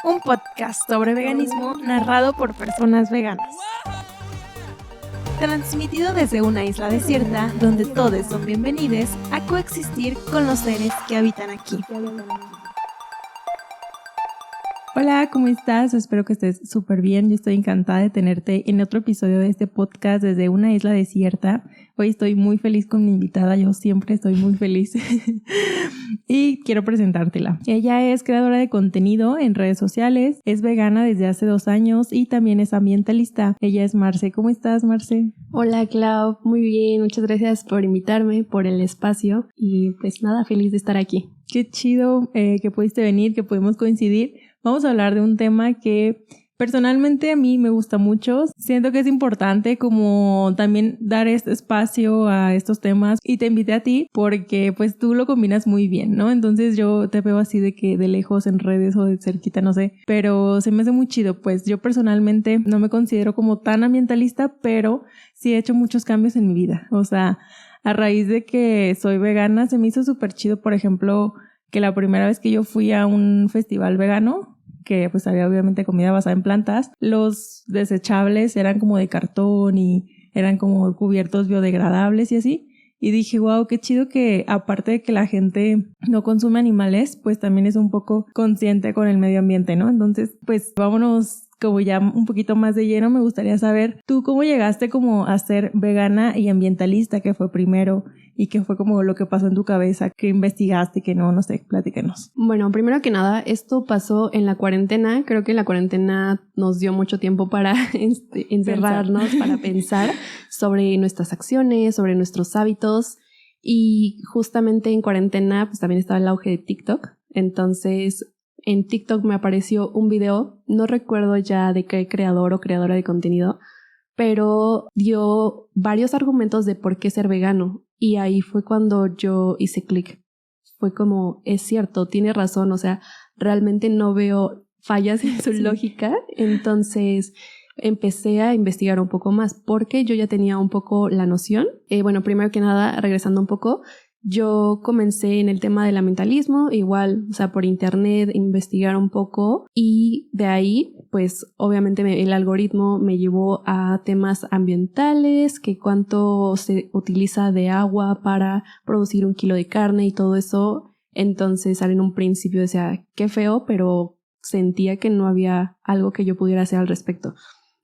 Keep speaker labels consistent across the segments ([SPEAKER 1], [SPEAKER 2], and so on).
[SPEAKER 1] un podcast sobre veganismo narrado por personas veganas. Transmitido desde una isla desierta donde todos son bienvenidos a coexistir con los seres que habitan aquí.
[SPEAKER 2] Hola, ¿cómo estás? Espero que estés súper bien. Yo estoy encantada de tenerte en otro episodio de este podcast desde una isla desierta. Hoy estoy muy feliz con mi invitada, yo siempre estoy muy feliz. Y quiero presentártela. Ella es creadora de contenido en redes sociales, es vegana desde hace 2 años y también es ambientalista. Ella es Marce. ¿Cómo estás, Marce?
[SPEAKER 3] Hola, Clau. Muy bien. Muchas gracias por invitarme, por el espacio y pues nada, feliz de estar aquí.
[SPEAKER 2] Qué chido que pudiste venir, que pudimos coincidir. Vamos a hablar de un tema que personalmente a mí me gusta mucho. Siento que es importante como también dar este espacio a estos temas y te invité a ti porque pues tú lo combinas muy bien, ¿no? Entonces yo te veo así de que de lejos en redes o de cerquita, no sé, pero se me hace muy chido. Pues yo personalmente no me considero como tan ambientalista, pero sí he hecho muchos cambios en mi vida. O sea, a raíz de que soy vegana se me hizo súper chido, por ejemplo, que la primera vez que yo fui a un festival vegano, que pues había obviamente comida basada en plantas, los desechables eran como de cartón y eran como cubiertos biodegradables y así. Y dije, wow, qué chido que aparte de que la gente no consume animales, pues también es un poco consciente con el medio ambiente, ¿no? Entonces, pues vámonos como ya un poquito más de lleno. Me gustaría saber, ¿tú cómo llegaste como a ser vegana y ambientalista? ¿Qué fue primero? ¿Y qué fue como lo que pasó en tu cabeza? ¿Qué investigaste? ¿Qué no? No sé, platícanos.
[SPEAKER 3] Bueno, primero que nada, esto pasó en la cuarentena. Creo que la cuarentena nos dio mucho tiempo para encerrarnos, para pensar sobre nuestras acciones, sobre nuestros hábitos. Y justamente en cuarentena, pues también estaba el auge de TikTok. Entonces, en TikTok me apareció un video, no recuerdo ya de qué creador o creadora de contenido, pero dio varios argumentos de por qué ser vegano. Y ahí fue cuando yo hice clic. Fue como, es cierto, tiene razón, o sea, realmente no veo fallas en su lógica. Entonces empecé a investigar un poco más porque yo ya tenía un poco la noción. Bueno, primero que nada, regresando un poco, yo comencé en el tema del ambientalismo, igual, o sea, por internet, investigar un poco y de ahí, pues obviamente el algoritmo me llevó a temas ambientales, que cuánto se utiliza de agua para producir 1 kilo de carne y todo eso. Entonces, en un principio decía, qué feo, pero sentía que no había algo que yo pudiera hacer al respecto.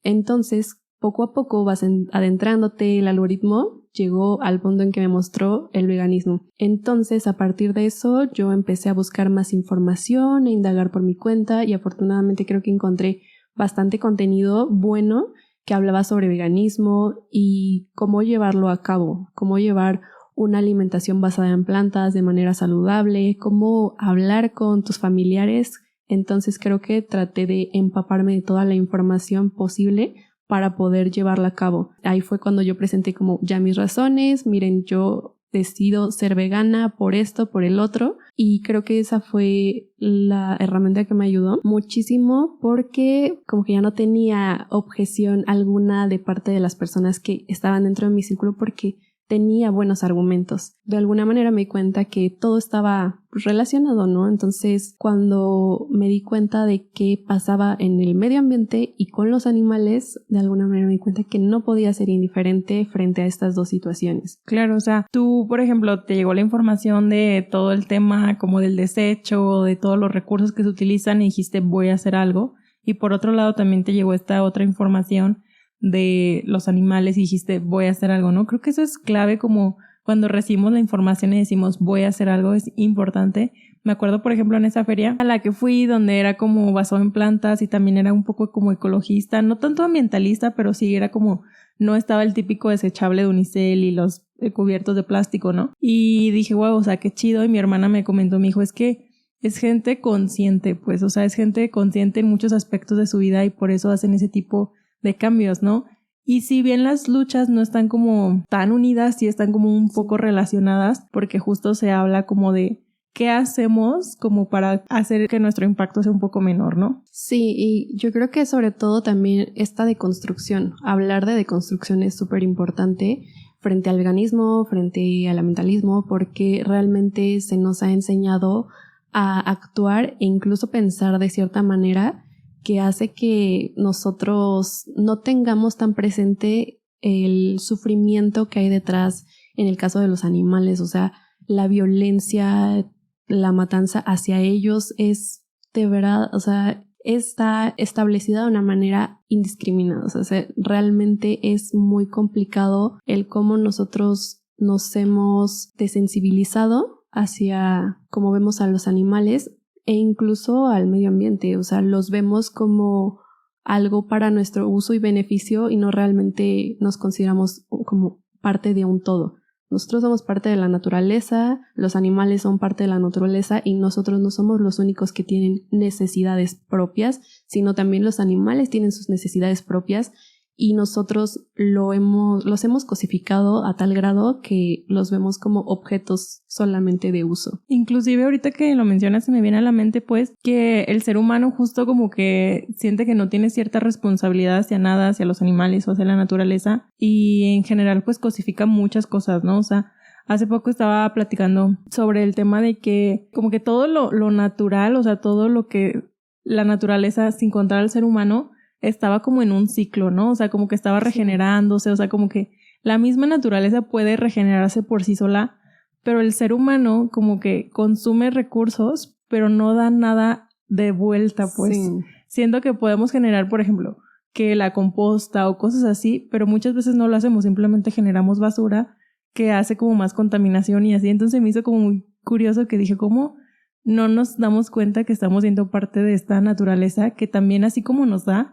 [SPEAKER 3] Entonces, poco a poco vas adentrándote, el algoritmo llegó al punto en que me mostró el veganismo. Entonces, a partir de eso, yo empecé a buscar más información, a indagar por mi cuenta y afortunadamente creo que encontré bastante contenido bueno que hablaba sobre veganismo y cómo llevarlo a cabo, cómo llevar una alimentación basada en plantas de manera saludable, cómo hablar con tus familiares. Entonces, creo que traté de empaparme de toda la información posible para poder llevarla a cabo. Ahí fue cuando yo presenté como ya mis razones, miren, yo decido ser vegana por esto, por el otro, y creo que esa fue la herramienta que me ayudó muchísimo porque como que ya no tenía objeción alguna de parte de las personas que estaban dentro de mi círculo porque tenía buenos argumentos. De alguna manera me di cuenta que todo estaba relacionado, ¿no? Entonces, cuando me di cuenta de qué pasaba en el medio ambiente y con los animales, de alguna manera me di cuenta que no podía ser indiferente frente a estas dos situaciones.
[SPEAKER 2] Claro, o sea, tú, por ejemplo, te llegó la información de todo el tema como del desecho, de todos los recursos que se utilizan y dijiste voy a hacer algo. Y por otro lado también te llegó esta otra información de los animales y dijiste voy a hacer algo, ¿no? Creo que eso es clave, como cuando recibimos la información y decimos voy a hacer algo, es importante. Me acuerdo, por ejemplo, en esa feria a la que fui, donde era como basado en plantas y también era un poco como ecologista, no tanto ambientalista, pero sí era como, no estaba el típico desechable de unicel y los cubiertos de plástico, ¿no? Y dije, wow, o sea, qué chido. Y mi hermana me comentó, me dijo, es que es gente consciente, pues, o sea, es gente consciente en muchos aspectos de su vida y por eso hacen ese tipo de cambios, ¿no? Y si bien las luchas no están como tan unidas, sí están como un poco relacionadas, porque justo se habla como de qué hacemos como para hacer que nuestro impacto sea un poco menor, ¿no?
[SPEAKER 3] Sí, y yo creo que sobre todo también esta deconstrucción, hablar de deconstrucción es súper importante frente al veganismo, frente al ambientalismo, porque realmente se nos ha enseñado a actuar e incluso pensar de cierta manera que hace que nosotros no tengamos tan presente el sufrimiento que hay detrás en el caso de los animales. O sea, la violencia, la matanza hacia ellos es de verdad, o sea, está establecida de una manera indiscriminada. O sea, realmente es muy complicado el cómo nosotros nos hemos desensibilizado hacia cómo vemos a los animales e incluso al medio ambiente. O sea, los vemos como algo para nuestro uso y beneficio y no realmente nos consideramos como parte de un todo. Nosotros somos parte de la naturaleza, los animales son parte de la naturaleza y nosotros no somos los únicos que tienen necesidades propias, sino también los animales tienen sus necesidades propias y nosotros los hemos cosificado a tal grado que los vemos como objetos solamente de uso.
[SPEAKER 2] Inclusive ahorita que lo mencionas se me viene a la mente pues que el ser humano justo como que siente que no tiene cierta responsabilidad hacia nada, hacia los animales o hacia la naturaleza y en general pues cosifica muchas cosas, ¿no? O sea, hace poco estaba platicando sobre el tema de que como que todo lo natural, o sea, todo lo que la naturaleza sin contar al ser humano estaba como en un ciclo, ¿no? O sea, como que estaba regenerándose, o sea, como que la misma naturaleza puede regenerarse por sí sola, pero el ser humano como que consume recursos, pero no da nada de vuelta, pues. Sí. Siento que podemos generar, por ejemplo, que la composta o cosas así, pero muchas veces no lo hacemos, simplemente generamos basura que hace como más contaminación y así. Entonces me hizo como muy curioso que dije, ¿cómo no nos damos cuenta que estamos siendo parte de esta naturaleza que también así como nos da,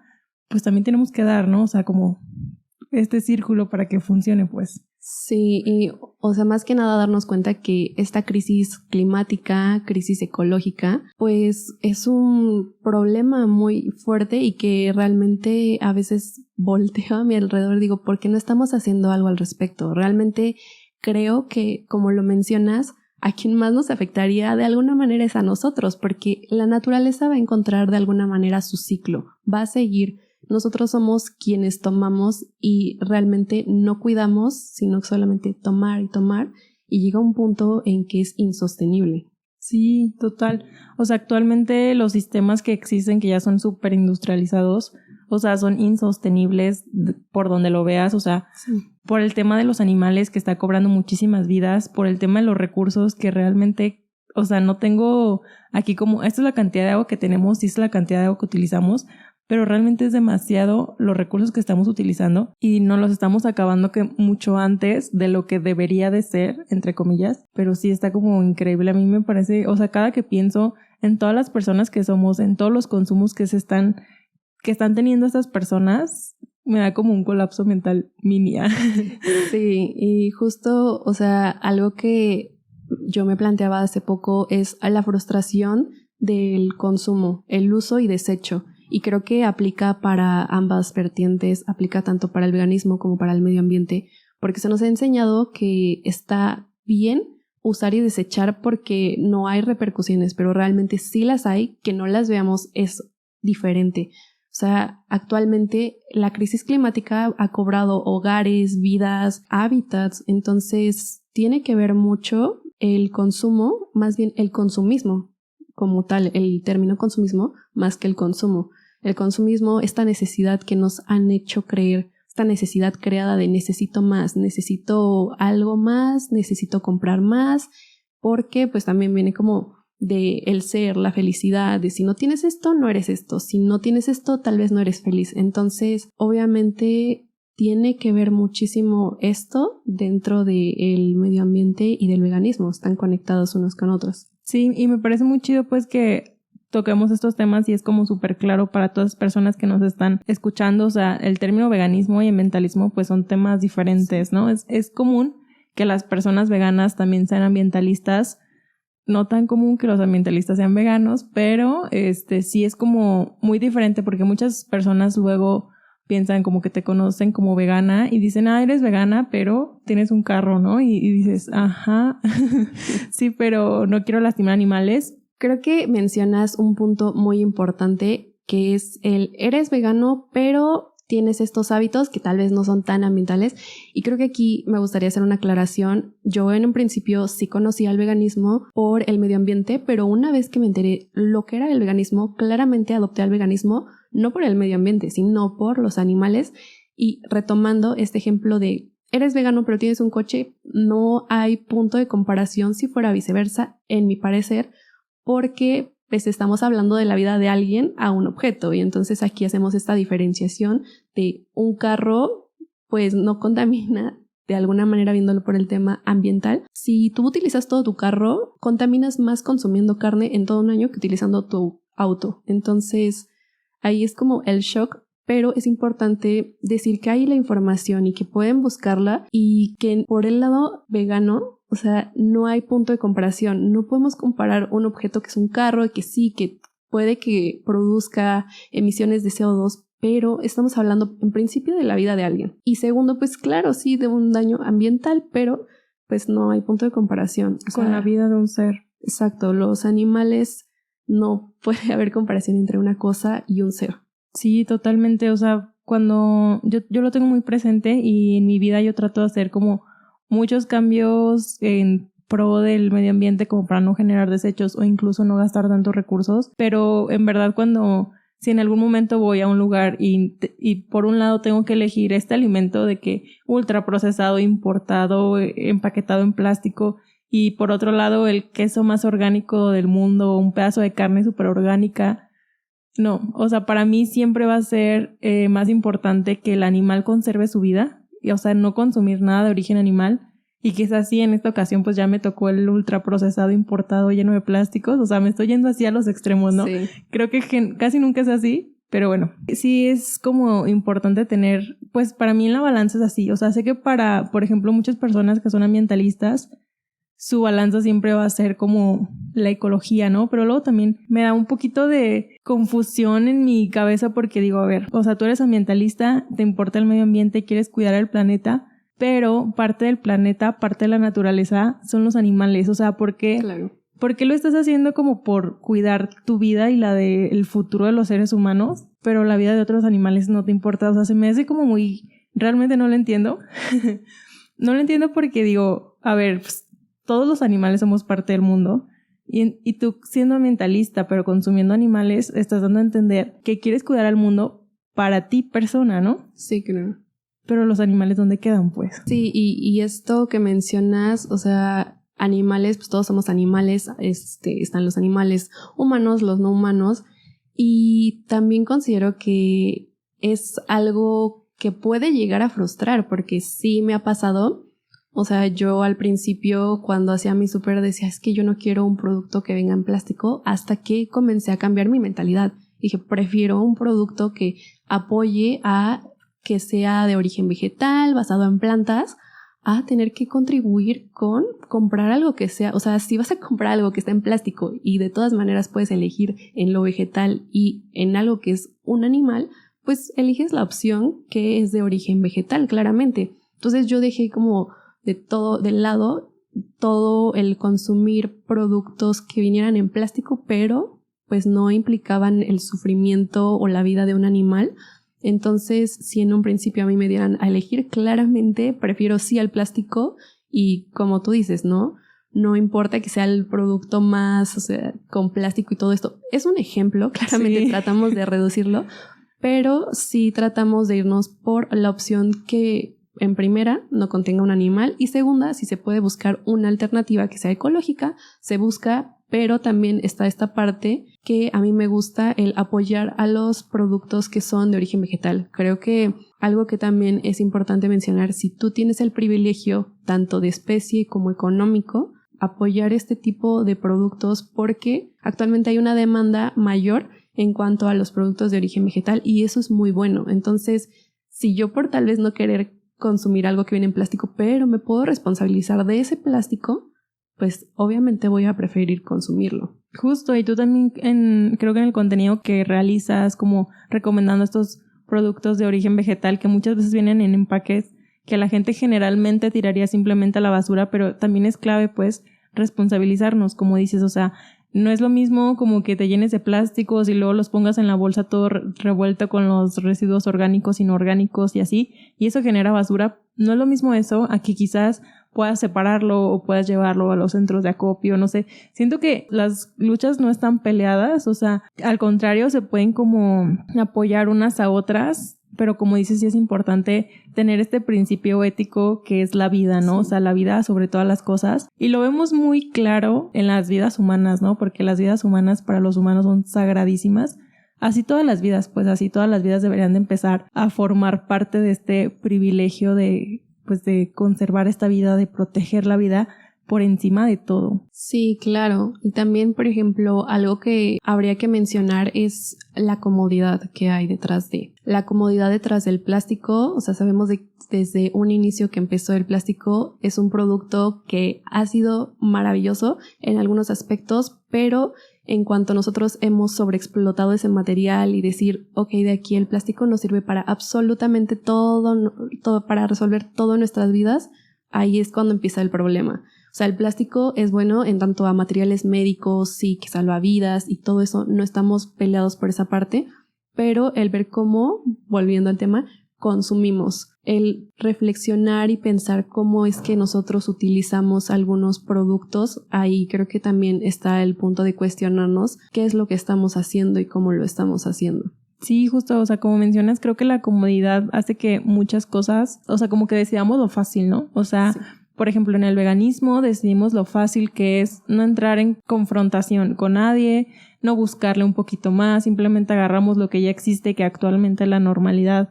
[SPEAKER 2] pues también tenemos que dar, ¿no? O sea, como este círculo para que funcione, pues.
[SPEAKER 3] Sí, y o sea, más que nada darnos cuenta que esta crisis climática, crisis ecológica, pues es un problema muy fuerte y que realmente a veces volteo a mi alrededor y digo, ¿por qué no estamos haciendo algo al respecto? Realmente creo que, como lo mencionas, a quien más nos afectaría de alguna manera es a nosotros, porque la naturaleza va a encontrar de alguna manera su ciclo, va a seguir. Nosotros somos quienes tomamos y realmente no cuidamos, sino solamente tomar y tomar, y llega un punto en que es insostenible.
[SPEAKER 2] Sí, total. O sea, actualmente los sistemas que existen, que ya son súper industrializados, o sea, son insostenibles por donde lo veas, o sea, sí. Por el tema de los animales que está cobrando muchísimas vidas, por el tema de los recursos que realmente, o sea, no tengo aquí como, esta es la cantidad de agua que tenemos y esta es la cantidad de agua que utilizamos, pero realmente es demasiado los recursos que estamos utilizando y nos los estamos acabando que mucho antes de lo que debería de ser, entre comillas, pero sí está como increíble. A mí me parece, o sea, cada que pienso en todas las personas que somos, en todos los consumos que están teniendo estas personas, me da como un colapso mental mini.
[SPEAKER 3] Sí, y justo, o sea, algo que yo me planteaba hace poco es la frustración del consumo, el uso y desecho. Y creo que aplica para ambas vertientes, aplica tanto para el veganismo como para el medio ambiente, porque se nos ha enseñado que está bien usar y desechar porque no hay repercusiones, pero realmente sí las hay, que no las veamos es diferente. O sea, actualmente la crisis climática ha cobrado hogares, vidas, hábitats, entonces tiene que ver mucho el consumo, más bien el consumismo como tal, el término consumismo, más que el consumo. El consumismo, esta necesidad que nos han hecho creer, esta necesidad creada de necesito más, necesito algo más, necesito comprar más, porque pues también viene como de el ser, la felicidad, de si no tienes esto, no eres esto, si no tienes esto, tal vez no eres feliz. Entonces, obviamente tiene que ver muchísimo esto dentro del medio ambiente y del veganismo, están conectados unos con otros.
[SPEAKER 2] Sí, y me parece muy chido pues que toquemos estos temas y es como súper claro para todas las personas que nos están escuchando. O sea, el término veganismo y ambientalismo pues son temas diferentes, ¿no? Es común que las personas veganas también sean ambientalistas, no tan común que los ambientalistas sean veganos, pero sí es como muy diferente porque muchas personas luego piensan como que te conocen como vegana y dicen, eres vegana, pero tienes un carro, ¿no? Y dices, ajá, sí, pero no quiero lastimar animales.
[SPEAKER 3] Creo que mencionas un punto muy importante que es eres vegano, pero tienes estos hábitos que tal vez no son tan ambientales. Y creo que aquí me gustaría hacer una aclaración. Yo en un principio sí conocía el veganismo por el medio ambiente, pero una vez que me enteré lo que era el veganismo, claramente adopté al veganismo no por el medio ambiente, sino por los animales. Y retomando este ejemplo de eres vegano pero tienes un coche, no hay punto de comparación si fuera viceversa, en mi parecer, porque pues estamos hablando de la vida de alguien a un objeto, y entonces aquí hacemos esta diferenciación de un carro pues no contamina de alguna manera viéndolo por el tema ambiental. Si tú utilizas todo tu carro, contaminas más consumiendo carne en todo un año que utilizando tu auto. Entonces ahí es como el shock, pero es importante decir que hay la información y que pueden buscarla, y que por el lado vegano, o sea, no hay punto de comparación. No podemos comparar un objeto que es un carro, que sí, que puede que produzca emisiones de CO2, pero estamos hablando en principio de la vida de alguien. Y segundo, pues claro, sí, de un daño ambiental, pero pues no hay punto de comparación.
[SPEAKER 2] Con la vida de un ser.
[SPEAKER 3] Exacto, los animales no puede haber comparación entre una cosa y un ser.
[SPEAKER 2] Sí, totalmente. O sea, cuando yo lo tengo muy presente, y en mi vida yo trato de hacer como muchos cambios en pro del medio ambiente, como para no generar desechos o incluso no gastar tantos recursos. Pero en verdad, si en algún momento voy a un lugar y por un lado tengo que elegir este alimento de que ultraprocesado, importado, empaquetado en plástico, y por otro lado el queso más orgánico del mundo, un pedazo de carne súper orgánica, no, o sea, para mí siempre va a ser más importante que el animal conserve su vida, y, o sea, no consumir nada de origen animal. Y quizás sí, en esta ocasión pues ya me tocó el ultraprocesado importado lleno de plásticos. O sea, me estoy yendo así a los extremos, ¿no?
[SPEAKER 3] Sí.
[SPEAKER 2] Creo que casi nunca es así, pero bueno. Sí es como importante tener, pues para mí en la balanza es así. O sea, sé que para, por ejemplo, muchas personas que son ambientalistas, su balanza siempre va a ser como la ecología, ¿no? Pero luego también me da un poquito de confusión en mi cabeza, porque digo, a ver, o sea, tú eres ambientalista, te importa el medio ambiente, quieres cuidar el planeta, pero parte del planeta, parte de la naturaleza son los animales. O sea, ¿por qué?
[SPEAKER 3] Claro.
[SPEAKER 2] ¿Por qué lo estás haciendo como por cuidar tu vida y la del futuro de los seres humanos, pero la vida de otros animales no te importa? O sea, se me hace como muy... Realmente no lo entiendo. No lo entiendo porque digo, a ver, pues, todos los animales somos parte del mundo, y tú siendo ambientalista pero consumiendo animales, estás dando a entender que quieres cuidar al mundo para ti persona, ¿no?
[SPEAKER 3] Sí, claro.
[SPEAKER 2] Pero los animales, ¿dónde quedan, pues?
[SPEAKER 3] Sí, y esto que mencionas, o sea, animales, pues todos somos animales, están los animales humanos, los no humanos, y también considero que es algo que puede llegar a frustrar, porque sí me ha pasado. O sea, yo al principio cuando hacía mi súper decía, es que yo no quiero un producto que venga en plástico, hasta que comencé a cambiar mi mentalidad. Dije, prefiero un producto que apoye a que sea de origen vegetal, basado en plantas, a tener que contribuir con comprar algo que sea, o sea, si vas a comprar algo que está en plástico y de todas maneras puedes elegir en lo vegetal y en algo que es un animal, pues eliges la opción que es de origen vegetal, claramente. Entonces yo dejé como del lado todo el consumir productos que vinieran en plástico, pero pues no implicaban el sufrimiento o la vida de un animal. Entonces, si en un principio a mí me dieran a elegir, claramente prefiero sí al plástico, y como tú dices, ¿no? No importa que sea el producto más, o sea, con plástico y todo esto. Es un ejemplo, claramente sí. Tratamos de reducirlo, pero sí tratamos de irnos por la opción que en primera no contenga un animal, y segunda, si se puede buscar una alternativa que sea ecológica, se busca, pero también está esta parte que a mí me gusta, el apoyar a los productos que son de origen vegetal. Creo que algo que también es importante mencionar, si tú tienes el privilegio tanto de especie como económico, apoyar este tipo de productos, porque actualmente hay una demanda mayor en cuanto a los productos de origen vegetal, y eso es muy bueno. Entonces, si yo por tal vez no querer consumir algo que viene en plástico, pero me puedo responsabilizar de ese plástico, pues obviamente voy a preferir consumirlo.
[SPEAKER 2] Justo, y tú también creo que en el contenido que realizas, como recomendando estos productos de origen vegetal que muchas veces vienen en empaques que la gente generalmente tiraría simplemente a la basura, pero también es clave pues responsabilizarnos, como dices. O sea, no es lo mismo como que te llenes de plásticos y luego los pongas en la bolsa todo revuelto con los residuos orgánicos, inorgánicos y así, y eso genera basura. No es lo mismo eso a que quizás puedas separarlo o puedas llevarlo a los centros de acopio, no sé. Siento que las luchas no están peleadas, o sea, al contrario, se pueden como apoyar unas a otras, pero como dices, sí es importante tener este principio ético que es la vida, ¿no? Sí. O sea, la vida sobre todas las cosas. Y lo vemos muy claro en las vidas humanas, ¿no? Porque las vidas humanas para los humanos son sagradísimas. Así todas las vidas, pues así todas las vidas deberían de empezar a formar parte de este privilegio de conservar esta vida, de proteger la vida por encima de todo.
[SPEAKER 3] Sí, claro. Y también, por ejemplo, algo que habría que mencionar es la comodidad que hay detrás de. La comodidad detrás del plástico, o sea, sabemos desde un inicio que empezó el plástico, es un producto que ha sido maravilloso en algunos aspectos, pero en cuanto nosotros hemos sobreexplotado ese material y decir, ok, de aquí el plástico nos sirve para absolutamente todo, para resolver todo en nuestras vidas, ahí es cuando empieza el problema. O sea, el plástico es bueno en tanto a materiales médicos, sí, que salva vidas y todo eso, no estamos peleados por esa parte, pero el ver cómo, volviendo al tema, consumimos, el reflexionar y pensar cómo es que nosotros utilizamos algunos productos, ahí creo que también está el punto de cuestionarnos qué es lo que estamos haciendo y cómo lo estamos haciendo.
[SPEAKER 2] Sí, justo, o sea, como mencionas, creo que la comodidad hace que muchas cosas, o sea, como que decidamos lo fácil, ¿no? O sea, sí. Por ejemplo, en el veganismo decidimos lo fácil que es no entrar en confrontación con nadie, no buscarle un poquito más, simplemente agarramos lo que ya existe, que actualmente la normalidad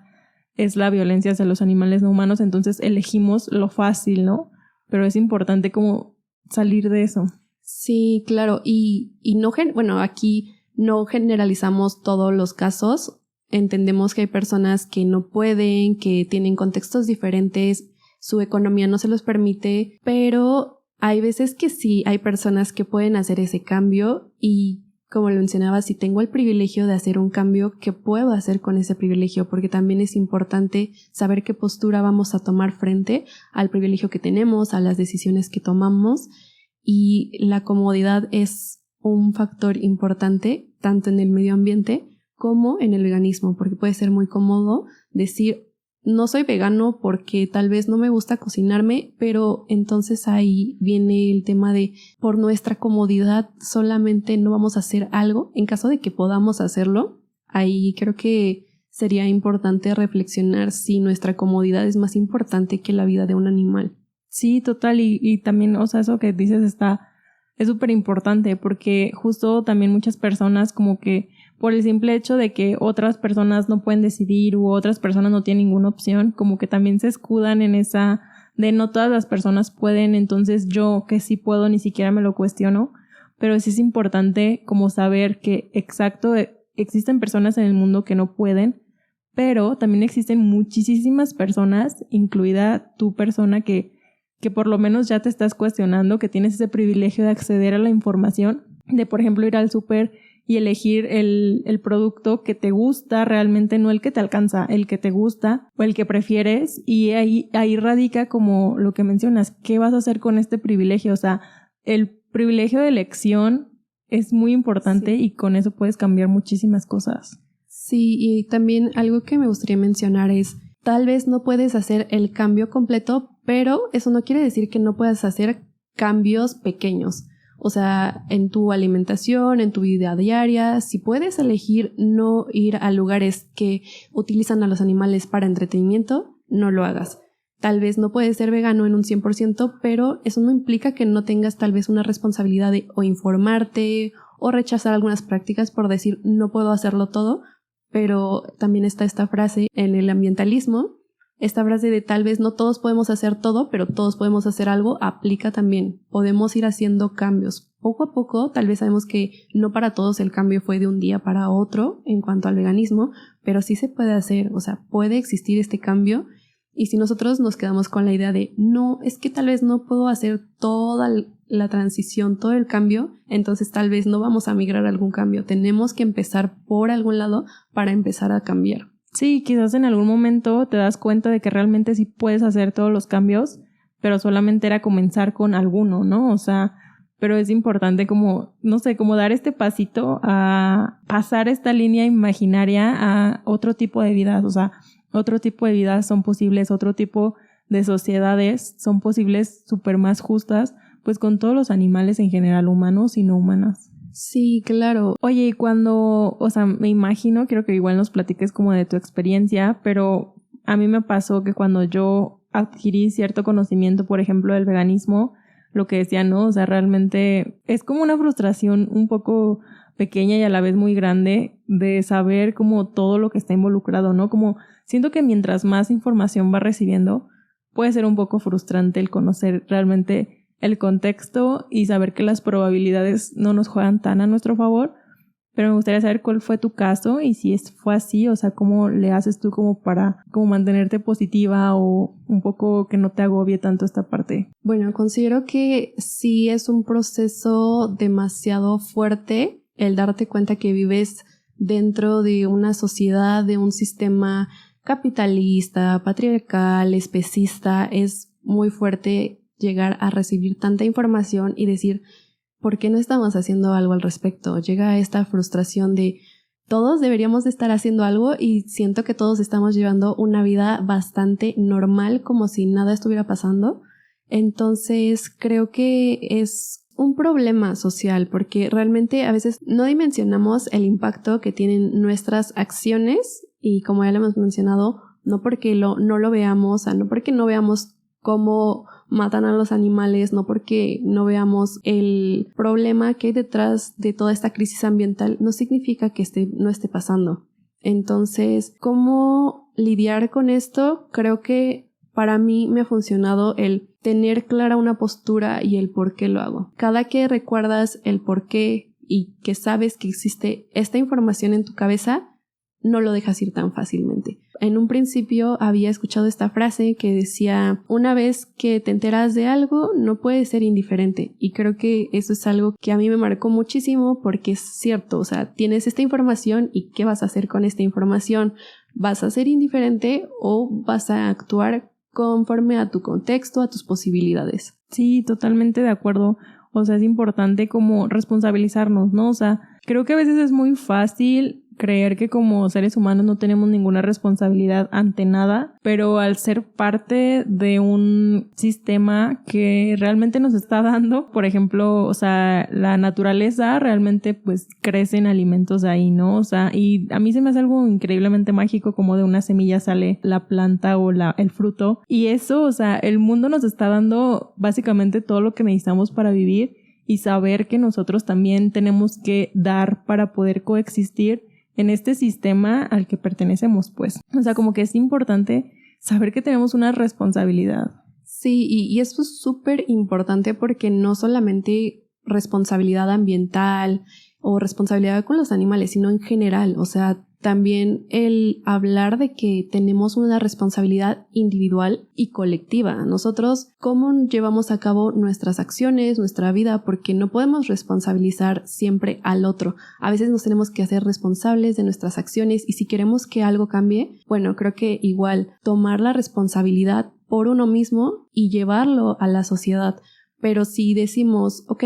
[SPEAKER 2] es la violencia hacia los animales no humanos, entonces elegimos lo fácil, ¿no? Pero es importante como salir de eso.
[SPEAKER 3] Sí, claro, y no, bueno, aquí no generalizamos todos los casos, entendemos que hay personas que no pueden, que tienen contextos diferentes, su economía no se los permite, pero hay veces que sí, hay personas que pueden hacer ese cambio y como lo mencionaba, si tengo el privilegio de hacer un cambio, ¿qué puedo hacer con ese privilegio? Porque también es importante saber qué postura vamos a tomar frente al privilegio que tenemos, a las decisiones que tomamos, y la comodidad es un factor importante tanto en el medio ambiente como en el veganismo, porque puede ser muy cómodo decir no soy vegano porque tal vez no me gusta cocinarme, pero entonces ahí viene el tema de por nuestra comodidad solamente no vamos a hacer algo. En caso de que podamos hacerlo, ahí creo que sería importante reflexionar si nuestra comodidad es más importante que la vida de un animal.
[SPEAKER 2] Sí, total, y también, o sea, eso que dices es súper importante porque justo también muchas personas como que por el simple hecho de que otras personas no pueden decidir u otras personas no tienen ninguna opción, como que también se escudan en esa de no todas las personas pueden, entonces yo que sí puedo ni siquiera me lo cuestiono, pero sí es importante como saber que exacto, existen personas en el mundo que no pueden, pero también existen muchísimas personas, incluida tu persona que por lo menos ya te estás cuestionando, que tienes ese privilegio de acceder a la información, de por ejemplo ir al súper y elegir el producto que te gusta realmente, no el que te alcanza, el que te gusta o el que prefieres, y ahí radica como lo que mencionas, ¿qué vas a hacer con este privilegio? O sea, el privilegio de elección es muy importante, sí. Y con eso puedes cambiar muchísimas cosas.
[SPEAKER 3] Sí, y también algo que me gustaría mencionar es, tal vez no puedes hacer el cambio completo, pero eso no quiere decir que no puedas hacer cambios pequeños. O sea, en tu alimentación, en tu vida diaria, si puedes elegir no ir a lugares que utilizan a los animales para entretenimiento, no lo hagas. Tal vez no puedes ser vegano en un 100%, pero eso no implica que no tengas tal vez una responsabilidad de o informarte o rechazar algunas prácticas por decir no puedo hacerlo todo, pero también está esta frase en el ambientalismo, esta frase de tal vez no todos podemos hacer todo, pero todos podemos hacer algo, aplica también. Podemos ir haciendo cambios. Poco a poco, tal vez sabemos que no para todos el cambio fue de un día para otro en cuanto al veganismo, pero sí se puede hacer, o sea, puede existir este cambio. Y si nosotros nos quedamos con la idea de no, es que tal vez no puedo hacer toda la transición, todo el cambio, entonces tal vez no vamos a migrar a algún cambio. Tenemos que empezar por algún lado para empezar a cambiar.
[SPEAKER 2] Sí, quizás en algún momento te das cuenta de que realmente sí puedes hacer todos los cambios, pero solamente era comenzar con alguno, ¿no? O sea, pero es importante como, no sé, como dar este pasito a pasar esta línea imaginaria a otro tipo de vidas, o sea, otro tipo de vidas son posibles, otro tipo de sociedades son posibles súper más justas, pues con todos los animales en general, humanos y no humanas.
[SPEAKER 3] Sí, claro.
[SPEAKER 2] Oye, y cuando, o sea, me imagino, quiero que igual nos platiques como de tu experiencia, pero a mí me pasó que cuando yo adquirí cierto conocimiento, por ejemplo, del veganismo, lo que decía, ¿no? O sea, realmente es como una frustración un poco pequeña y a la vez muy grande de saber como todo lo que está involucrado, ¿no? Como siento que mientras más información va recibiendo, puede ser un poco frustrante el conocer realmente el contexto y saber que las probabilidades no nos juegan tan a nuestro favor. Pero me gustaría saber cuál fue tu caso y si fue así, o sea, cómo le haces tú como para como mantenerte positiva o un poco que no te agobie tanto esta parte.
[SPEAKER 3] Bueno, considero que sí es un proceso demasiado fuerte el darte cuenta que vives dentro de una sociedad, de un sistema capitalista, patriarcal, especista. Es muy fuerte llegar a recibir tanta información y decir, ¿por qué no estamos haciendo algo al respecto? Llega esta frustración de todos deberíamos de estar haciendo algo y siento que todos estamos llevando una vida bastante normal como si nada estuviera pasando. Entonces creo que es un problema social porque realmente a veces no dimensionamos el impacto que tienen nuestras acciones y como ya lo hemos mencionado, no porque no lo veamos, o sea, no porque no veamos cómo matan a los animales, no porque no veamos el problema que hay detrás de toda esta crisis ambiental, no significa que no esté pasando. Entonces, ¿cómo lidiar con esto? Creo que para mí me ha funcionado el tener clara una postura y el por qué lo hago. Cada que recuerdas el por qué y que sabes que existe esta información en tu cabeza, no lo dejas ir tan fácilmente. En un principio había escuchado esta frase que decía, una vez que te enteras de algo, no puedes ser indiferente. Y creo que eso es algo que a mí me marcó muchísimo porque es cierto, o sea, tienes esta información y ¿qué vas a hacer con esta información? ¿Vas a ser indiferente o vas a actuar conforme a tu contexto, a tus posibilidades?
[SPEAKER 2] Sí, totalmente de acuerdo. O sea, es importante como responsabilizarnos, ¿no? O sea, creo que a veces es muy fácil creer que como seres humanos no tenemos ninguna responsabilidad ante nada, pero al ser parte de un sistema que realmente nos está dando, por ejemplo, o sea, la naturaleza realmente pues crecen alimentos ahí, ¿no? O sea, y a mí se me hace algo increíblemente mágico como de una semilla sale la planta o el fruto, y eso, o sea, el mundo nos está dando básicamente todo lo que necesitamos para vivir y saber que nosotros también tenemos que dar para poder coexistir en este sistema al que pertenecemos, pues. O sea, como que es importante saber que tenemos una responsabilidad.
[SPEAKER 3] Sí, y esto es súper importante porque no solamente responsabilidad ambiental o responsabilidad con los animales, sino en general. O sea, también el hablar de que tenemos una responsabilidad individual y colectiva. Nosotros, ¿cómo llevamos a cabo nuestras acciones, nuestra vida? Porque no podemos responsabilizar siempre al otro. A veces nos tenemos que hacer responsables de nuestras acciones y si queremos que algo cambie, bueno, creo que igual tomar la responsabilidad por uno mismo y llevarlo a la sociedad. Pero si decimos, ok,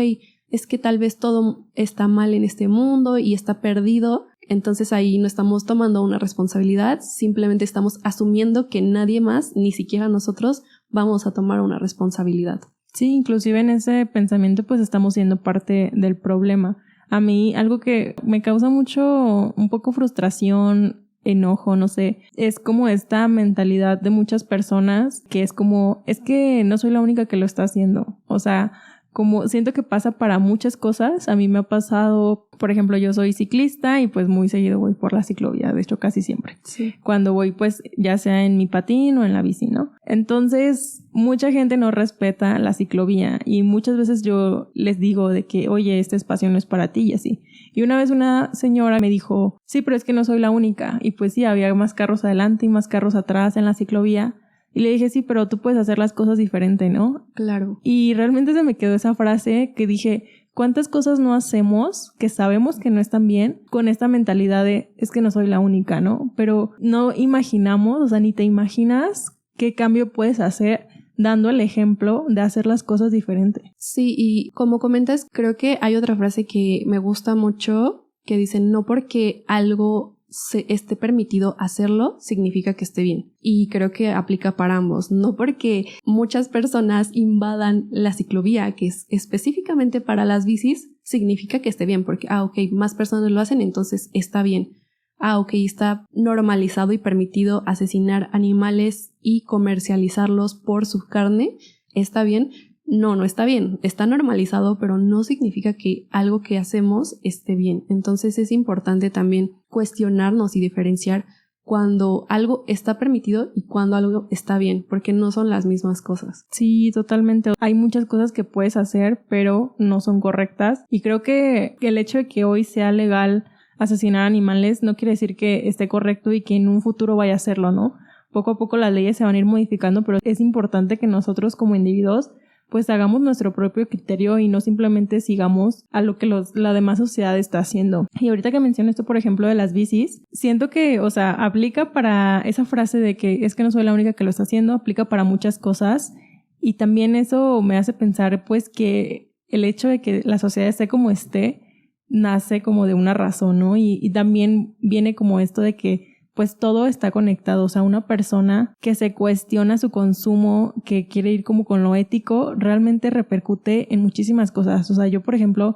[SPEAKER 3] es que tal vez todo está mal en este mundo y está perdido, entonces ahí no estamos tomando una responsabilidad, simplemente estamos asumiendo que nadie más, ni siquiera nosotros, vamos a tomar una responsabilidad.
[SPEAKER 2] Sí, inclusive en ese pensamiento pues estamos siendo parte del problema. A mí algo que me causa mucho, un poco frustración, enojo, no sé, es como esta mentalidad de muchas personas que es como, es que no soy la única que lo está haciendo. O sea, como siento que pasa para muchas cosas. A mí me ha pasado, por ejemplo, yo soy ciclista y pues muy seguido voy por la ciclovía, de hecho casi siempre.
[SPEAKER 3] Sí.
[SPEAKER 2] Cuando voy pues ya sea en mi patín o en la bici, ¿no? Entonces mucha gente no respeta la ciclovía y muchas veces yo les digo de que, oye, este espacio no es para ti y así. Y una vez una señora me dijo, sí, pero es que no soy la única. Y pues sí, había más carros adelante y más carros atrás en la ciclovía. Y le dije, sí, pero tú puedes hacer las cosas diferente, ¿no?
[SPEAKER 3] Claro.
[SPEAKER 2] Y realmente se me quedó esa frase que dije, ¿cuántas cosas no hacemos que sabemos que no están bien con esta mentalidad de es que no soy la única, ¿no? Pero no imaginamos, o sea, ni te imaginas qué cambio puedes hacer dando el ejemplo de hacer las cosas diferente.
[SPEAKER 3] Sí, y como comentas, creo que hay otra frase que me gusta mucho que dice, no porque algo se esté permitido hacerlo, significa que esté bien. Y creo que aplica para ambos. No porque muchas personas invadan la ciclovía, que es específicamente para las bicis, significa que esté bien. Porque, ok, más personas lo hacen, entonces está bien. Ok, está normalizado y permitido asesinar animales y comercializarlos por su carne. ¿Está bien? No está bien. Está normalizado, pero no significa que algo que hacemos esté bien. Entonces es importante también cuestionarnos y diferenciar cuando algo está permitido y cuando algo está bien, porque no son las mismas cosas.
[SPEAKER 2] Sí, totalmente. Hay muchas cosas que puedes hacer, pero no son correctas. Y creo que el hecho de que hoy sea legal asesinar animales no quiere decir que esté correcto y que en un futuro vaya a hacerlo, ¿no? Poco a poco las leyes se van a ir modificando, pero es importante que nosotros como individuos pues hagamos nuestro propio criterio y no simplemente sigamos a lo que la demás sociedad está haciendo. Y ahorita que menciono esto, por ejemplo, de las bicis, siento que, o sea, aplica para esa frase de que es que no soy la única que lo está haciendo, aplica para muchas cosas. Y también eso me hace pensar, pues, que el hecho de que la sociedad esté como esté, nace como de una razón, ¿no? Y también viene como esto de que pues todo está conectado. O sea, una persona que se cuestiona su consumo, que quiere ir como con lo ético, realmente repercute en muchísimas cosas. O sea, yo, por ejemplo,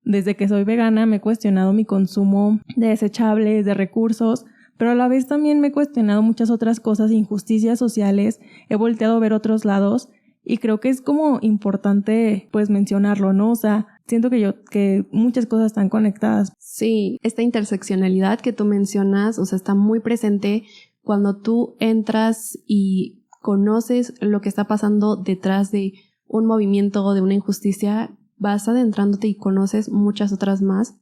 [SPEAKER 2] desde que soy vegana me he cuestionado mi consumo de desechables, de recursos, pero a la vez también me he cuestionado muchas otras cosas, injusticias sociales, he volteado a ver otros lados y creo que es como importante pues mencionarlo, ¿no? O sea, siento que muchas cosas están conectadas.
[SPEAKER 3] Sí, esta interseccionalidad que tú mencionas, o sea, está muy presente cuando tú entras y conoces lo que está pasando detrás de un movimiento o de una injusticia, vas adentrándote y conoces muchas otras más.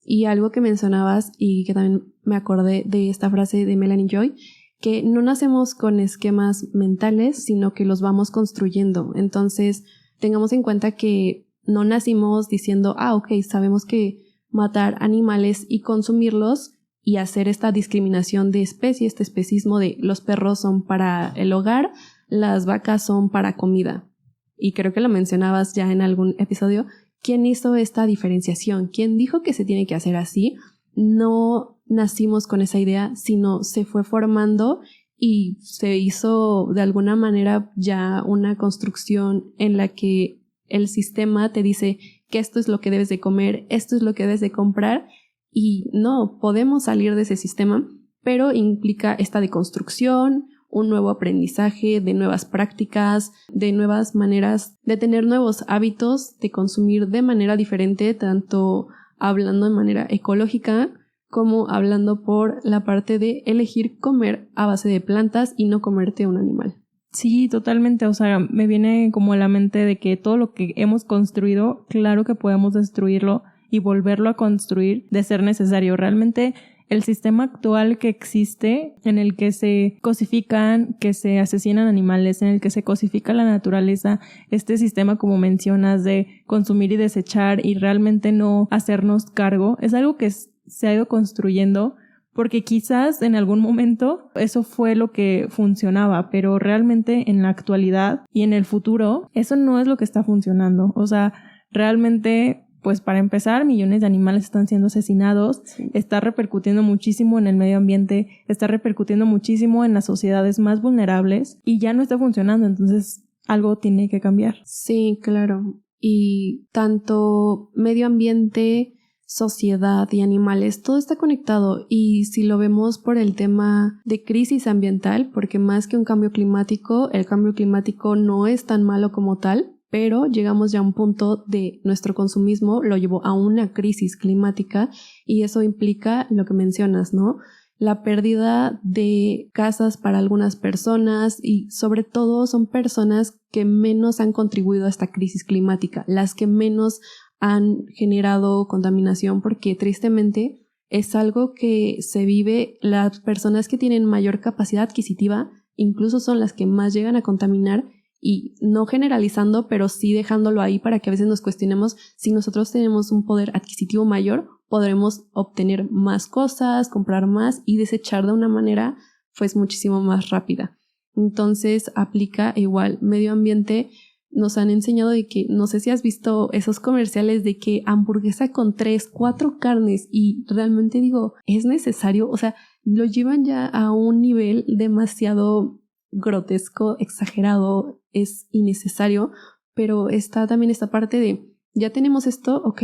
[SPEAKER 3] Y algo que mencionabas y que también me acordé de esta frase de Melanie Joy, que no nacemos con esquemas mentales, sino que los vamos construyendo. Entonces, tengamos en cuenta que no nacimos diciendo, ok, sabemos que matar animales y consumirlos y hacer esta discriminación de especie, este especismo de los perros son para el hogar, las vacas son para comida. Y creo que lo mencionabas ya en algún episodio. ¿Quién hizo esta diferenciación? ¿Quién dijo que se tiene que hacer así? No nacimos con esa idea, sino se fue formando y se hizo de alguna manera ya una construcción en la que el sistema te dice que esto es lo que debes de comer, esto es lo que debes de comprar y no, podemos salir de ese sistema, pero implica esta deconstrucción, un nuevo aprendizaje, de nuevas prácticas, de nuevas maneras de tener nuevos hábitos, de consumir de manera diferente, tanto hablando de manera ecológica como hablando por la parte de elegir comer a base de plantas y no comerte un animal.
[SPEAKER 2] Sí, totalmente. O sea, me viene como a la mente de que todo lo que hemos construido, claro que podemos destruirlo y volverlo a construir de ser necesario. Realmente el sistema actual que existe, en el que se cosifican, que se asesinan animales, en el que se cosifica la naturaleza, este sistema, como mencionas, de consumir y desechar y realmente no hacernos cargo, es algo que se ha ido construyendo porque quizás en algún momento eso fue lo que funcionaba, pero realmente en la actualidad y en el futuro eso no es lo que está funcionando. O sea, realmente, pues para empezar, millones de animales están siendo asesinados, sí. Está repercutiendo muchísimo en el medio ambiente, está repercutiendo muchísimo en las sociedades más vulnerables y ya no está funcionando, entonces algo tiene que cambiar.
[SPEAKER 3] Sí, claro. Y tanto medio ambiente, sociedad y animales, todo está conectado y si lo vemos por el tema de crisis ambiental, porque más que un cambio climático, el cambio climático no es tan malo como tal, pero llegamos ya a un punto de nuestro consumismo lo llevó a una crisis climática y eso implica lo que mencionas, ¿no? La pérdida de casas para algunas personas y sobre todo son personas que menos han contribuido a esta crisis climática, las que menos han generado contaminación porque tristemente es algo que se vive, las personas que tienen mayor capacidad adquisitiva incluso son las que más llegan a contaminar y no generalizando, pero sí dejándolo ahí para que a veces nos cuestionemos si nosotros tenemos un poder adquisitivo mayor, podremos obtener más cosas, comprar más y desechar de una manera pues muchísimo más rápida. Entonces aplica igual medio ambiente. Nos han enseñado de que, no sé si has visto esos comerciales de que hamburguesa con 3, 4 carnes, y realmente digo, ¿es necesario? O sea, lo llevan ya a un nivel demasiado grotesco, exagerado, es innecesario, pero está también esta parte de, ya tenemos esto, ok,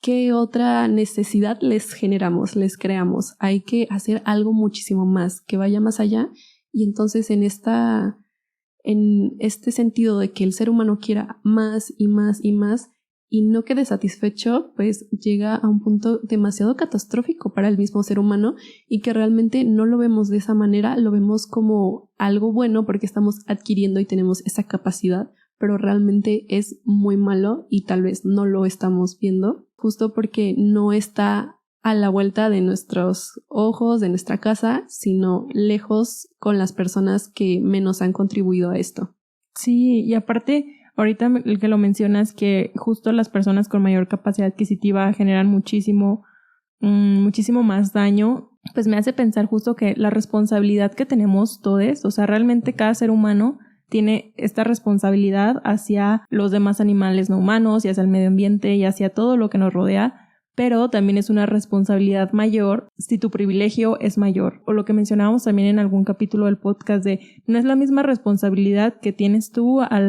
[SPEAKER 3] ¿qué otra necesidad les generamos, les creamos? Hay que hacer algo muchísimo más, que vaya más allá, y entonces en este sentido de que el ser humano quiera más y más y más y no quede satisfecho, pues llega a un punto demasiado catastrófico para el mismo ser humano, y que realmente no lo vemos de esa manera, lo vemos como algo bueno porque estamos adquiriendo y tenemos esa capacidad, pero realmente es muy malo y tal vez no lo estamos viendo, justo porque no está a la vuelta de nuestros ojos, de nuestra casa, sino lejos con las personas que menos han contribuido a esto.
[SPEAKER 2] Sí, y aparte, ahorita el que lo mencionas, que justo las personas con mayor capacidad adquisitiva generan muchísimo más daño, pues me hace pensar justo que la responsabilidad que tenemos todos, o sea, realmente cada ser humano tiene esta responsabilidad hacia los demás animales no humanos y hacia el medio ambiente y hacia todo lo que nos rodea, pero también es una responsabilidad mayor si tu privilegio es mayor. O lo que mencionábamos también en algún capítulo del podcast de no es la misma responsabilidad que tienes tú a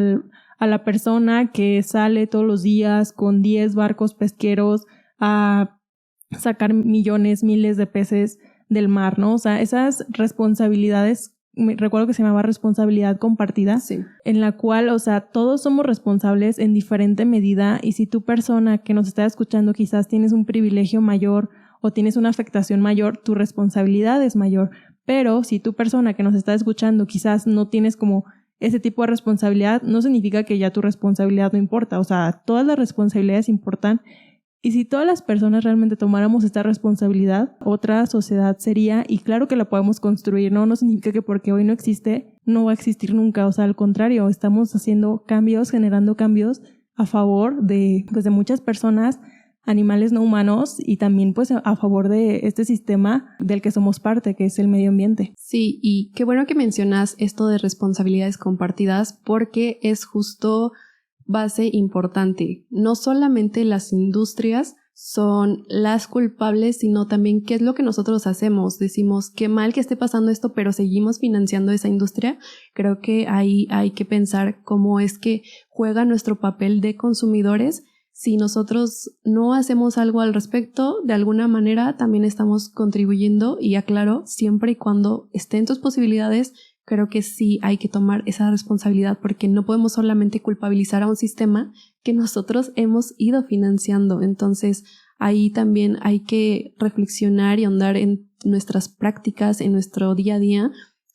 [SPEAKER 2] la persona que sale todos los días con 10 barcos pesqueros a sacar millones, miles de peces del mar, ¿no? O sea, esas responsabilidades, recuerdo que se llamaba responsabilidad compartida,
[SPEAKER 3] sí,
[SPEAKER 2] en la cual, o sea, todos somos responsables en diferente medida, y si tu persona que nos está escuchando quizás tienes un privilegio mayor o tienes una afectación mayor, tu responsabilidad es mayor. Pero si tu persona que nos está escuchando quizás no tienes como ese tipo de responsabilidad, no significa que ya tu responsabilidad no importa. O sea, todas las responsabilidades importan. Y si todas las personas realmente tomáramos esta responsabilidad, otra sociedad sería, y claro que la podemos construir, ¿no? No significa que porque hoy no existe, no va a existir nunca. O sea, al contrario, estamos haciendo cambios, generando cambios a favor de, pues, de muchas personas, animales no humanos, y también pues a favor de este sistema del que somos parte, que es el medio ambiente.
[SPEAKER 3] Sí, y qué bueno que mencionas esto de responsabilidades compartidas, porque es justo base importante. No solamente las industrias son las culpables, sino también qué es lo que nosotros hacemos. Decimos, qué mal que esté pasando esto, pero seguimos financiando esa industria. Creo que ahí hay que pensar cómo es que juega nuestro papel de consumidores. Si nosotros no hacemos algo al respecto, de alguna manera también estamos contribuyendo, y aclaro, siempre y cuando esté en tus posibilidades. Creo que sí hay que tomar esa responsabilidad, porque no podemos solamente culpabilizar a un sistema que nosotros hemos ido financiando. Entonces, ahí también hay que reflexionar y ahondar en nuestras prácticas, en nuestro día a día.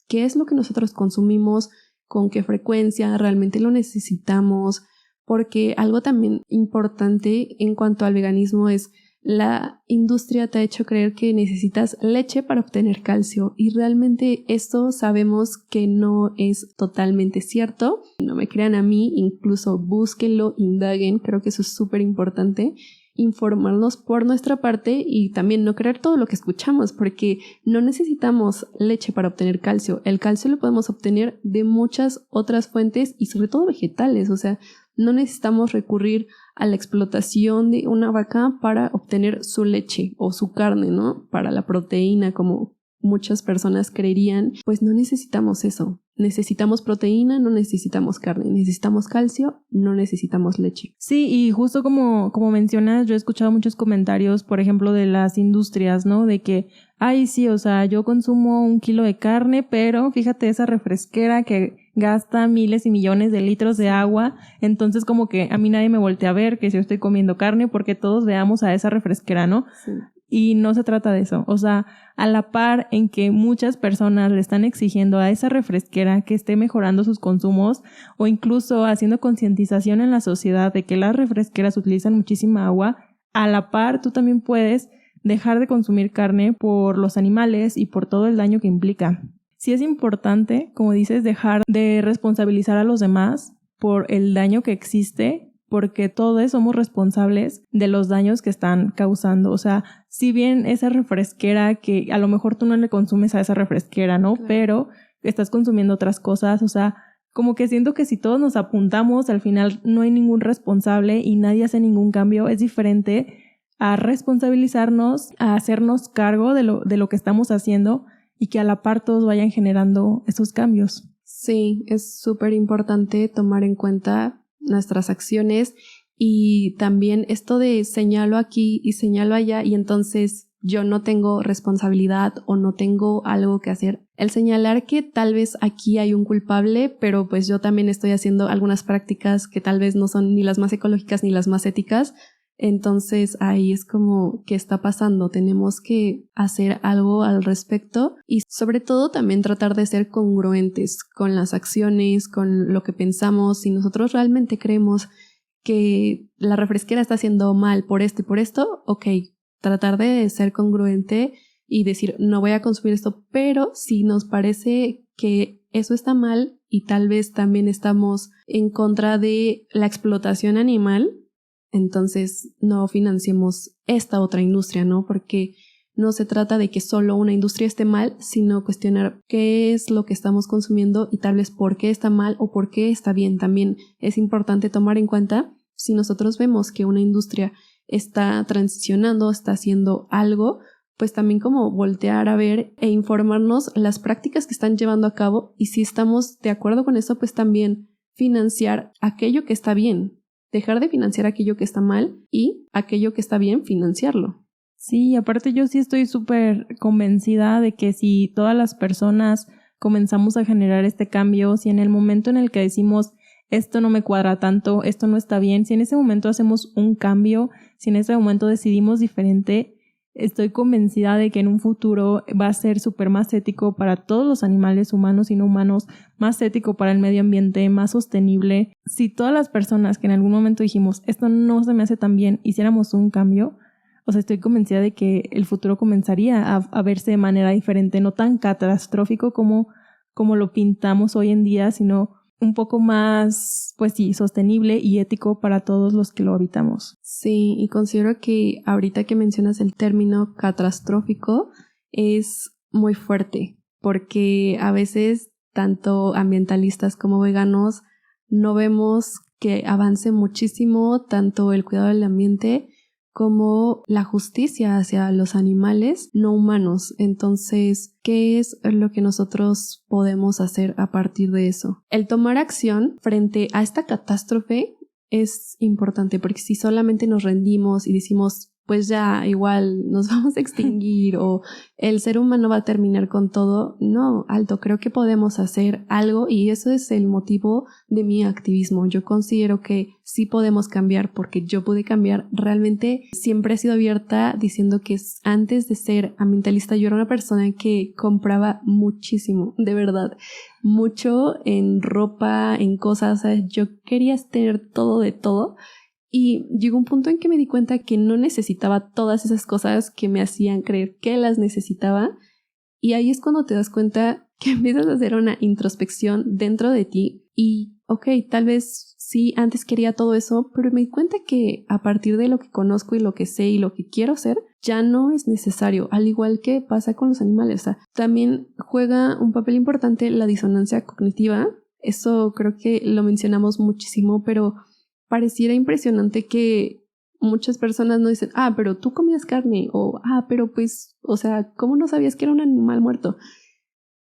[SPEAKER 3] ¿Qué es lo que nosotros consumimos? ¿Con qué frecuencia? ¿Realmente lo necesitamos? Porque algo también importante en cuanto al veganismo es la industria te ha hecho creer que necesitas leche para obtener calcio, y realmente esto sabemos que no es totalmente cierto. No me crean a mí, incluso búsquenlo, indaguen. Creo que eso es súper importante, informarnos por nuestra parte y también no creer todo lo que escuchamos, porque no necesitamos leche para obtener calcio. El calcio lo podemos obtener de muchas otras fuentes y sobre todo vegetales. O sea, no necesitamos recurrir a la explotación de una vaca para obtener su leche o su carne, ¿no? Para la proteína, como muchas personas creerían. Pues no necesitamos eso. Necesitamos proteína, no necesitamos carne. Necesitamos calcio, no necesitamos leche.
[SPEAKER 2] Sí, y justo como mencionas, yo he escuchado muchos comentarios, por ejemplo, de las industrias, ¿no? De que, ay, sí, o sea, yo consumo 1 kilo de carne, pero fíjate esa refresquera que gasta miles y millones de litros de agua, entonces como que a mí nadie me voltea a ver que si yo estoy comiendo carne, porque todos veamos a esa refresquera, ¿no?
[SPEAKER 3] Sí.
[SPEAKER 2] Y no se trata de eso. O sea, a la par en que muchas personas le están exigiendo a esa refresquera que esté mejorando sus consumos, o incluso haciendo concientización en la sociedad de que las refresqueras utilizan muchísima agua, a la par tú también puedes dejar de consumir carne por los animales y por todo el daño que implica. Sí es importante, como dices, dejar de responsabilizar a los demás por el daño que existe, porque todos somos responsables de los daños que están causando. O sea, si bien esa refresquera que a lo mejor tú no le consumes a esa refresquera, ¿no?
[SPEAKER 3] Claro.
[SPEAKER 2] Pero estás consumiendo otras cosas, o sea, como que siento que si todos nos apuntamos, al final no hay ningún responsable y nadie hace ningún cambio. Es diferente a responsabilizarnos, a hacernos cargo de lo que estamos haciendo y que a la par todos vayan generando esos cambios.
[SPEAKER 3] Sí, es súper importante tomar en cuenta nuestras acciones y también esto de señalo aquí y señalo allá y entonces yo no tengo responsabilidad o no tengo algo que hacer. El señalar que tal vez aquí hay un culpable, pero pues yo también estoy haciendo algunas prácticas que tal vez no son ni las más ecológicas ni las más éticas. Entonces ahí es como, ¿qué está pasando? Tenemos que hacer algo al respecto y sobre todo también tratar de ser congruentes con las acciones, con lo que pensamos. Si nosotros realmente creemos que la refresquera está haciendo mal por esto y por esto, ok, tratar de ser congruente y decir no voy a consumir esto, pero si nos parece que eso está mal y tal vez también estamos en contra de la explotación animal, entonces no financiemos esta otra industria, ¿no? Porque no se trata de que solo una industria esté mal, sino cuestionar qué es lo que estamos consumiendo y tal vez por qué está mal o por qué está bien. También es importante tomar en cuenta si nosotros vemos que una industria está transicionando, está haciendo algo, pues también como voltear a ver e informarnos las prácticas que están llevando a cabo y si estamos de acuerdo con eso, pues también financiar aquello que está bien, dejar de financiar aquello que está mal y aquello que está bien, financiarlo.
[SPEAKER 2] Sí, aparte yo sí estoy súper convencida de que si todas las personas comenzamos a generar este cambio, si en el momento en el que decimos esto no me cuadra tanto, esto no está bien, si en ese momento hacemos un cambio, si en ese momento decidimos diferente, estoy convencida de que en un futuro va a ser súper más ético para todos los animales humanos y no humanos, más ético para el medio ambiente, más sostenible. Si todas las personas que en algún momento dijimos esto no se me hace tan bien, hiciéramos un cambio, o sea, estoy convencida de que el futuro comenzaría a verse de manera diferente, no tan catastrófico como lo pintamos hoy en día, sino un poco más, pues sí, sostenible y ético para todos los que lo habitamos.
[SPEAKER 3] Sí, y considero que ahorita que mencionas el término catastrófico es muy fuerte, porque a veces tanto ambientalistas como veganos no vemos que avance muchísimo tanto el cuidado del ambiente como la justicia hacia los animales no humanos. Entonces, ¿qué es lo que nosotros podemos hacer a partir de eso? El tomar acción frente a esta catástrofe es importante porque si solamente nos rendimos y decimos pues ya igual nos vamos a extinguir o el ser humano va a terminar con todo, no, alto, creo que podemos hacer algo y eso es el motivo de mi activismo. Yo considero que sí podemos cambiar porque yo pude cambiar. Realmente siempre he sido abierta diciendo que antes de ser ambientalista yo era una persona que compraba muchísimo, de verdad, mucho en ropa, en cosas, ¿sabes? Yo quería tener todo de todo. Y llegó un punto en que me di cuenta que no necesitaba todas esas cosas que me hacían creer que las necesitaba. Y ahí es cuando te das cuenta que empiezas a hacer una introspección dentro de ti. Y, ok, tal vez sí, antes quería todo eso, pero me di cuenta que a partir de lo que conozco y lo que sé y lo que quiero hacer, ya no es necesario. Al igual que pasa con los animales. O sea, también juega un papel importante la disonancia cognitiva. Eso creo que lo mencionamos muchísimo, pero pareciera impresionante que muchas personas no dicen, pero tú comías carne, o, pero pues, o sea, ¿cómo no sabías que era un animal muerto?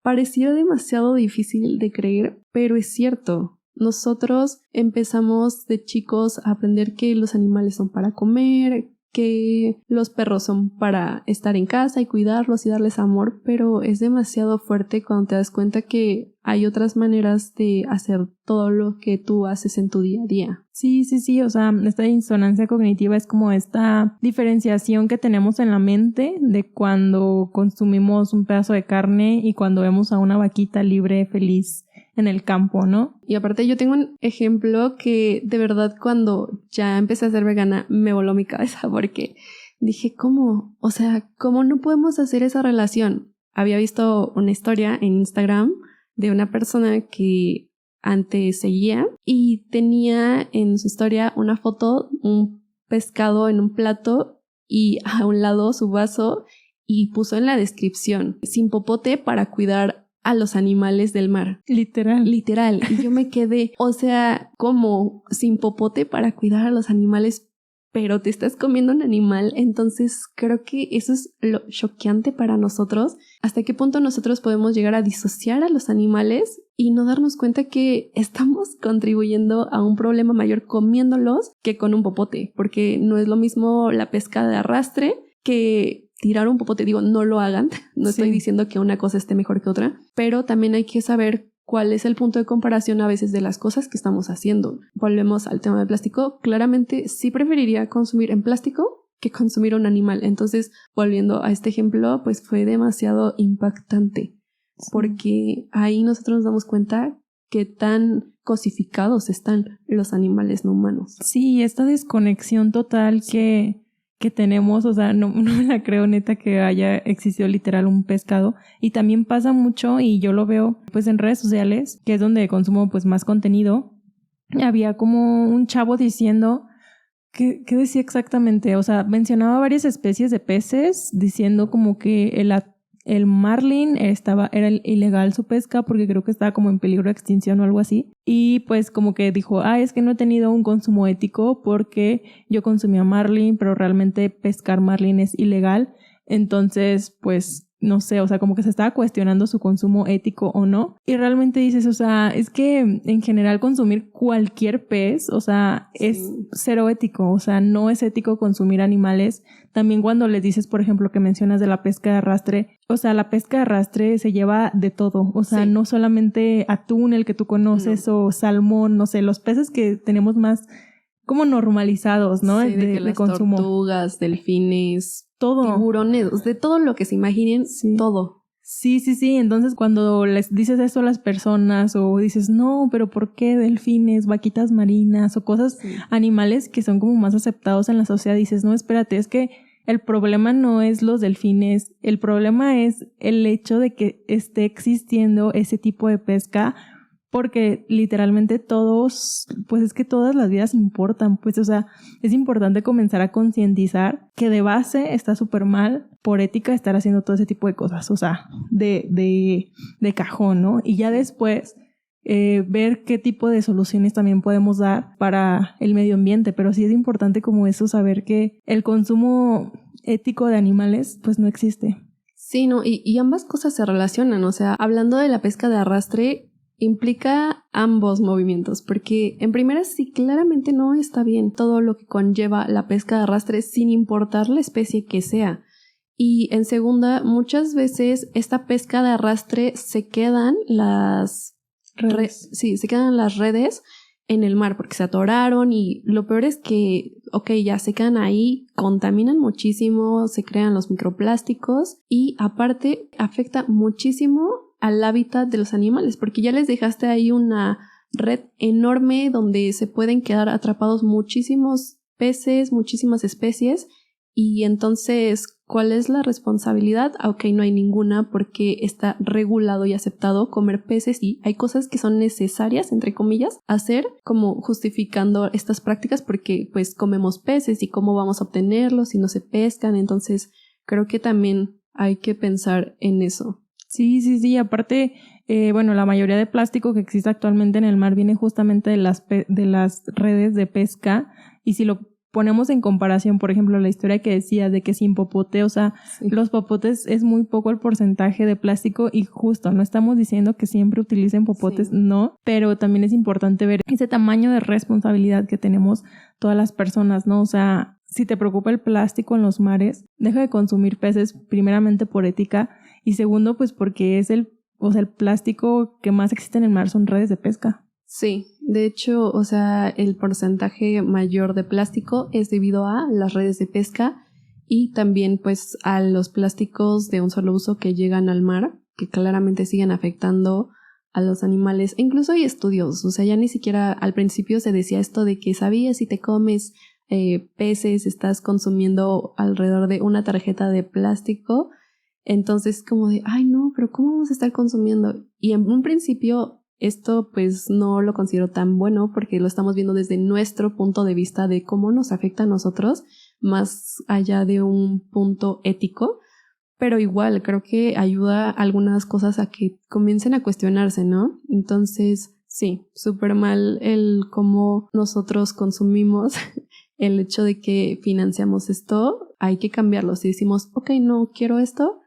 [SPEAKER 3] Pareciera demasiado difícil de creer, pero es cierto. Nosotros empezamos de chicos a aprender que los animales son para comer, que los perros son para estar en casa y cuidarlos y darles amor, pero es demasiado fuerte cuando te das cuenta que hay otras maneras de hacer todo lo que tú haces en tu día a día.
[SPEAKER 2] Sí, o sea, esta disonancia cognitiva es como esta diferenciación que tenemos en la mente de cuando consumimos un pedazo de carne y cuando vemos a una vaquita libre, feliz en el campo, ¿no?
[SPEAKER 3] Y aparte yo tengo un ejemplo que de verdad cuando ya empecé a ser vegana me voló mi cabeza porque dije, ¿cómo? O sea, ¿cómo no podemos hacer esa relación? Había visto una historia en Instagram de una persona que antes seguía y tenía en su historia una foto, un pescado en un plato y a un lado su vaso y puso en la descripción, sin popote para cuidar a los animales del mar.
[SPEAKER 2] Literal.
[SPEAKER 3] Y yo me quedé, o sea, como sin popote para cuidar a los animales, pero te estás comiendo un animal. Entonces creo que eso es lo choqueante para nosotros. ¿Hasta qué punto nosotros podemos llegar a disociar a los animales y no darnos cuenta que estamos contribuyendo a un problema mayor comiéndolos que con un popote? Porque no es lo mismo la pesca de arrastre que tirar un popote. Digo, no lo hagan. No estoy diciendo que una cosa esté mejor que otra, pero también hay que saber cuál es el punto de comparación a veces de las cosas que estamos haciendo. Volvemos al tema del plástico. Claramente sí preferiría consumir en plástico que consumir un animal. Entonces, volviendo a este ejemplo, pues fue demasiado impactante, porque ahí nosotros nos damos cuenta que tan cosificados están los animales no humanos.
[SPEAKER 2] Sí, esta desconexión total que tenemos, o sea, no me la creo neta que haya existido literal un pescado. Y también pasa mucho, y yo lo veo pues en redes sociales, que es donde consumo pues más contenido. Había como un chavo diciendo, ¿qué decía exactamente? O sea, mencionaba varias especies de peces, diciendo como que el marlin era ilegal su pesca porque creo que estaba como en peligro de extinción o algo así. Y pues como que dijo, es que no he tenido un consumo ético porque yo consumía marlin, pero realmente pescar marlin es ilegal. Entonces, pues no sé, o sea, como que se estaba cuestionando su consumo ético o no. Y realmente dices, o sea, es que en general consumir cualquier pez, o sea, es cero ético. O sea, no es ético consumir animales. También cuando les dices, por ejemplo, que mencionas de la pesca de arrastre, o sea, la pesca de arrastre se lleva de todo. O sea, no solamente atún, el que tú conoces, o salmón, no sé, los peces que tenemos más como normalizados, ¿no?
[SPEAKER 3] Sí, de las
[SPEAKER 2] consumo.
[SPEAKER 3] Tortugas, delfines,
[SPEAKER 2] todo.
[SPEAKER 3] Tiburones, de todo lo que se imaginen, todo.
[SPEAKER 2] Sí. Entonces, cuando les dices esto a las personas o dices, no, pero ¿por qué delfines, vaquitas marinas o cosas, animales que son como más aceptados en la sociedad? Dices, no, espérate, es que el problema no es los delfines, el problema es el hecho de que esté existiendo ese tipo de pesca. Porque literalmente todos, pues es que todas las vidas importan, pues o sea, es importante comenzar a concientizar que de base está súper mal por ética estar haciendo todo ese tipo de cosas, o sea, de cajón, ¿no? Y ya después ver qué tipo de soluciones también podemos dar para el medio ambiente, pero sí es importante como eso, saber que el consumo ético de animales pues no existe.
[SPEAKER 3] Sí, no, y ambas cosas se relacionan, o sea, hablando de la pesca de arrastre, implica ambos movimientos, porque en primera sí claramente no está bien todo lo que conlleva la pesca de arrastre sin importar la especie que sea. Y en segunda, muchas veces esta pesca de arrastre se quedan las redes en el mar porque se atoraron, y lo peor es que, ya se quedan ahí, contaminan muchísimo, se crean los microplásticos y aparte afecta muchísimo al hábitat de los animales, porque ya les dejaste ahí una red enorme donde se pueden quedar atrapados muchísimos peces, muchísimas especies, y entonces, ¿cuál es la responsabilidad? No hay ninguna, porque está regulado y aceptado comer peces y hay cosas que son necesarias, entre comillas, hacer, como justificando estas prácticas porque pues comemos peces y cómo vamos a obtenerlos si no se pescan. Entonces, creo que también hay que pensar en eso.
[SPEAKER 2] Sí. Aparte, la mayoría de plástico que existe actualmente en el mar viene justamente de las redes de pesca. Y si lo ponemos en comparación, por ejemplo, la historia que decía de que sin popote, o sea, los popotes es muy poco el porcentaje de plástico, y justo, no estamos diciendo que siempre utilicen popotes, no, pero también es importante ver ese tamaño de responsabilidad que tenemos todas las personas, ¿no? O sea, si te preocupa el plástico en los mares, deja de consumir peces, primeramente por ética, y segundo, pues porque es el plástico que más existe en el mar son redes de pesca.
[SPEAKER 3] Sí, de hecho, o sea, el porcentaje mayor de plástico es debido a las redes de pesca y también pues a los plásticos de un solo uso que llegan al mar, que claramente siguen afectando a los animales. E incluso hay estudios, o sea, ya ni siquiera al principio se decía esto de que sabías si te comes peces, estás consumiendo alrededor de una tarjeta de plástico. Entonces como de, no, pero ¿cómo vamos a estar consumiendo? Y en un principio esto pues no lo considero tan bueno porque lo estamos viendo desde nuestro punto de vista de cómo nos afecta a nosotros, más allá de un punto ético. pero igual creo que ayuda algunas cosas a que comiencen a cuestionarse, ¿no? Entonces, sí, súper mal el cómo nosotros consumimos el hecho de que financiamos esto, hay que cambiarlo. Si decimos, ok, no quiero esto,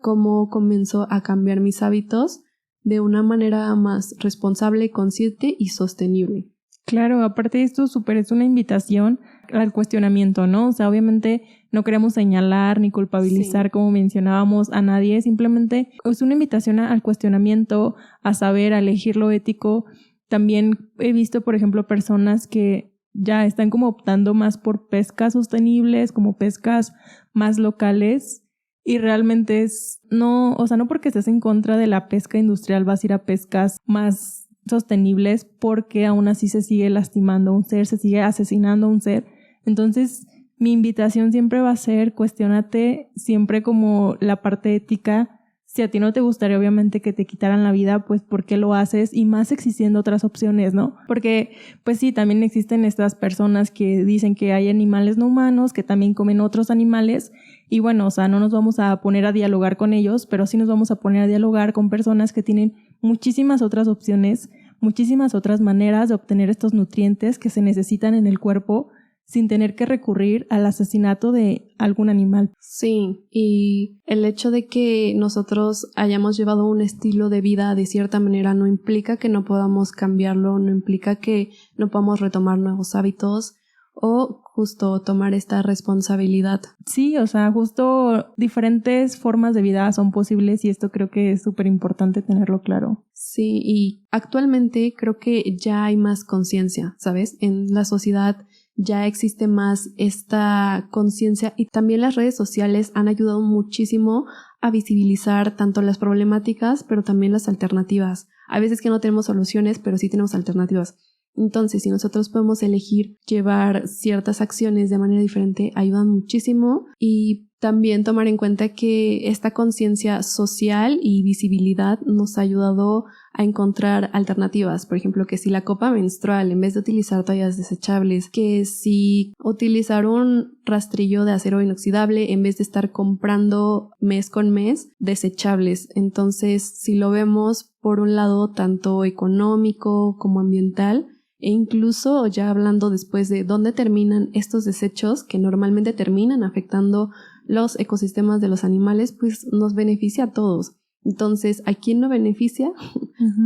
[SPEAKER 3] ¿cómo comienzo a cambiar mis hábitos de una manera más responsable, consciente y sostenible?
[SPEAKER 2] Claro, aparte de esto, súper es una invitación al cuestionamiento, ¿no? O sea, obviamente no queremos señalar ni culpabilizar, como mencionábamos, a nadie. Simplemente es una invitación al cuestionamiento, a saber, a elegir lo ético. También he visto, por ejemplo, personas que ya están como optando más por pescas sostenibles, como pescas más locales. Y realmente no, o sea, no porque estés en contra de la pesca industrial vas a ir a pescas más sostenibles, porque aún así se sigue lastimando a un ser, se sigue asesinando a un ser. Entonces, mi invitación siempre va a ser, cuestiónate siempre como la parte ética. Si a ti no te gustaría obviamente que te quitaran la vida, pues ¿por qué lo haces? Y más existiendo otras opciones, ¿no? Porque pues sí, también existen estas personas que dicen que hay animales no humanos, que también comen otros animales. Y bueno, o sea, no nos vamos a poner a dialogar con ellos, pero sí nos vamos a poner a dialogar con personas que tienen muchísimas otras opciones, muchísimas otras maneras de obtener estos nutrientes que se necesitan en el cuerpo sin tener que recurrir al asesinato de algún animal.
[SPEAKER 3] Sí, y el hecho de que nosotros hayamos llevado un estilo de vida de cierta manera no implica que no podamos cambiarlo, no implica que no podamos retomar nuevos hábitos o justo tomar esta responsabilidad.
[SPEAKER 2] Sí, o sea, justo diferentes formas de vida son posibles y esto creo que es súper importante tenerlo claro.
[SPEAKER 3] Sí, y actualmente creo que ya hay más conciencia, ¿sabes? En la sociedad ya existe más esta conciencia y también las redes sociales han ayudado muchísimo a visibilizar tanto las problemáticas, pero también las alternativas. A veces que no tenemos soluciones, pero sí tenemos alternativas. Entonces, si nosotros podemos elegir llevar ciertas acciones de manera diferente, ayudan muchísimo y también tomar en cuenta que esta conciencia social y visibilidad nos ha ayudado a encontrar alternativas. Por ejemplo, que si la copa menstrual, en vez de utilizar toallas desechables, que si utilizar un rastrillo de acero inoxidable en vez de estar comprando mes con mes desechables. Entonces, si lo vemos por un lado tanto económico como ambiental, e incluso ya hablando después de dónde terminan estos desechos que normalmente terminan afectando los ecosistemas de los animales, pues nos beneficia a todos. Entonces, ¿a quién no beneficia?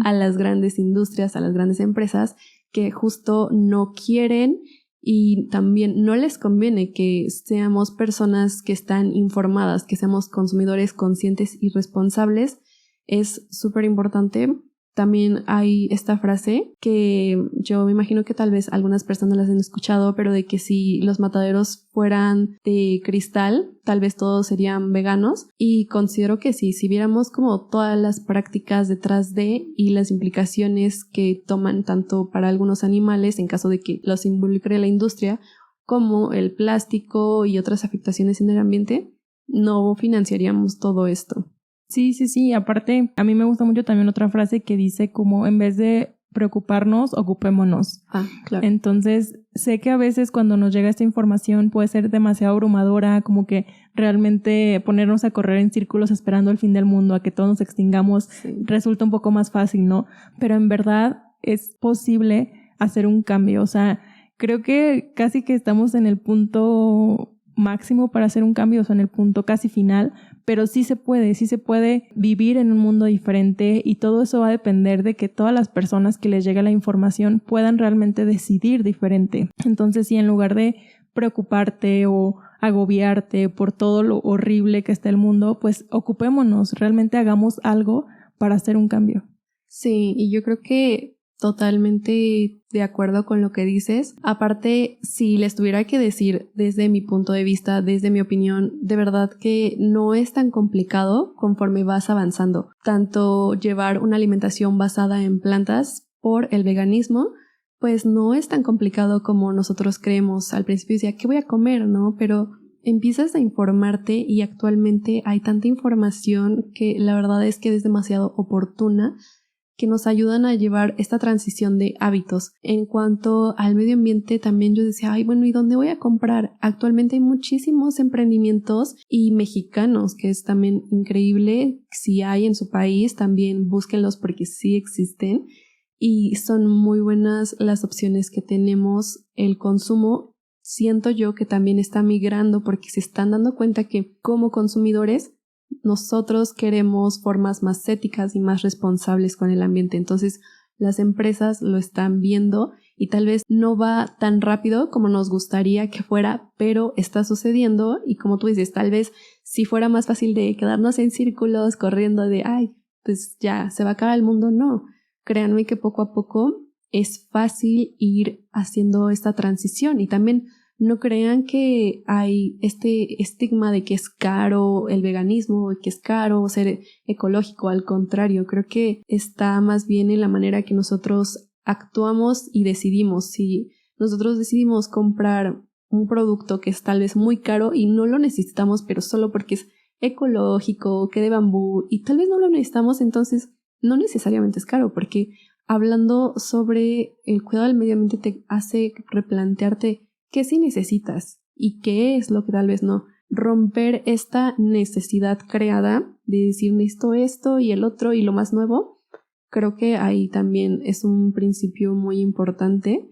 [SPEAKER 3] A las grandes industrias, a las grandes empresas que justo no quieren y también no les conviene que seamos personas que están informadas, que seamos consumidores conscientes y responsables. Es súper importante. También hay esta frase que yo me imagino que tal vez algunas personas las han escuchado, pero de que si los mataderos fueran de cristal, tal vez todos serían veganos. Y considero que sí, si viéramos como todas las prácticas detrás de y las implicaciones que toman tanto para algunos animales en caso de que los involucre la industria, como el plástico y otras afectaciones en el ambiente, no financiaríamos todo esto.
[SPEAKER 2] Sí. Aparte, a mí me gusta mucho también otra frase que dice como en vez de preocuparnos, ocupémonos.
[SPEAKER 3] Claro.
[SPEAKER 2] Entonces, sé que a veces cuando nos llega esta información puede ser demasiado abrumadora, como que realmente ponernos a correr en círculos esperando el fin del mundo, a que todos nos extingamos, resulta un poco más fácil, ¿no? Pero en verdad es posible hacer un cambio. O sea, creo que casi que estamos en el punto máximo para hacer un cambio, o sea, en el punto casi final, pero sí se puede vivir en un mundo diferente y todo eso va a depender de que todas las personas que les llegue la información puedan realmente decidir diferente. Entonces, sí, en lugar de preocuparte o agobiarte por todo lo horrible que está el mundo, pues ocupémonos, realmente hagamos algo para hacer un cambio.
[SPEAKER 3] Sí, y yo creo que totalmente de acuerdo con lo que dices. Aparte, si les tuviera que decir desde mi punto de vista, desde mi opinión, de verdad que no es tan complicado conforme vas avanzando. Tanto llevar una alimentación basada en plantas por el veganismo, pues no es tan complicado como nosotros creemos. Al principio decía, ¿qué voy a comer? ¿No? Pero empiezas a informarte y actualmente hay tanta información que la verdad es que es demasiado oportuna que nos ayudan a llevar esta transición de hábitos. En cuanto al medio ambiente, también yo decía, ¿y dónde voy a comprar? Actualmente hay muchísimos emprendimientos y mexicanos, que es también increíble. Si hay en su país, también búsquenlos porque sí existen y son muy buenas las opciones que tenemos. El consumo, siento yo que también está migrando porque se están dando cuenta que como consumidores nosotros queremos formas más éticas y más responsables con el ambiente. Entonces las empresas lo están viendo y tal vez no va tan rápido como nos gustaría que fuera, pero está sucediendo y como tú dices, tal vez si fuera más fácil de quedarnos en círculos corriendo de pues ya se va a acabar el mundo, no. Créanme que poco a poco es fácil ir haciendo esta transición y también no crean que hay este estigma de que es caro el veganismo, que es caro ser ecológico. Al contrario, creo que está más bien en la manera que nosotros actuamos y decidimos. Si nosotros decidimos comprar un producto que es tal vez muy caro y no lo necesitamos, pero solo porque es ecológico, que de bambú y tal vez no lo necesitamos, entonces no necesariamente es caro, porque hablando sobre el cuidado del medio ambiente te hace replantearte qué sí necesitas y qué es lo que tal vez no. Romper esta necesidad creada de decir necesito esto y el otro y lo más nuevo, creo que ahí también es un principio muy importante.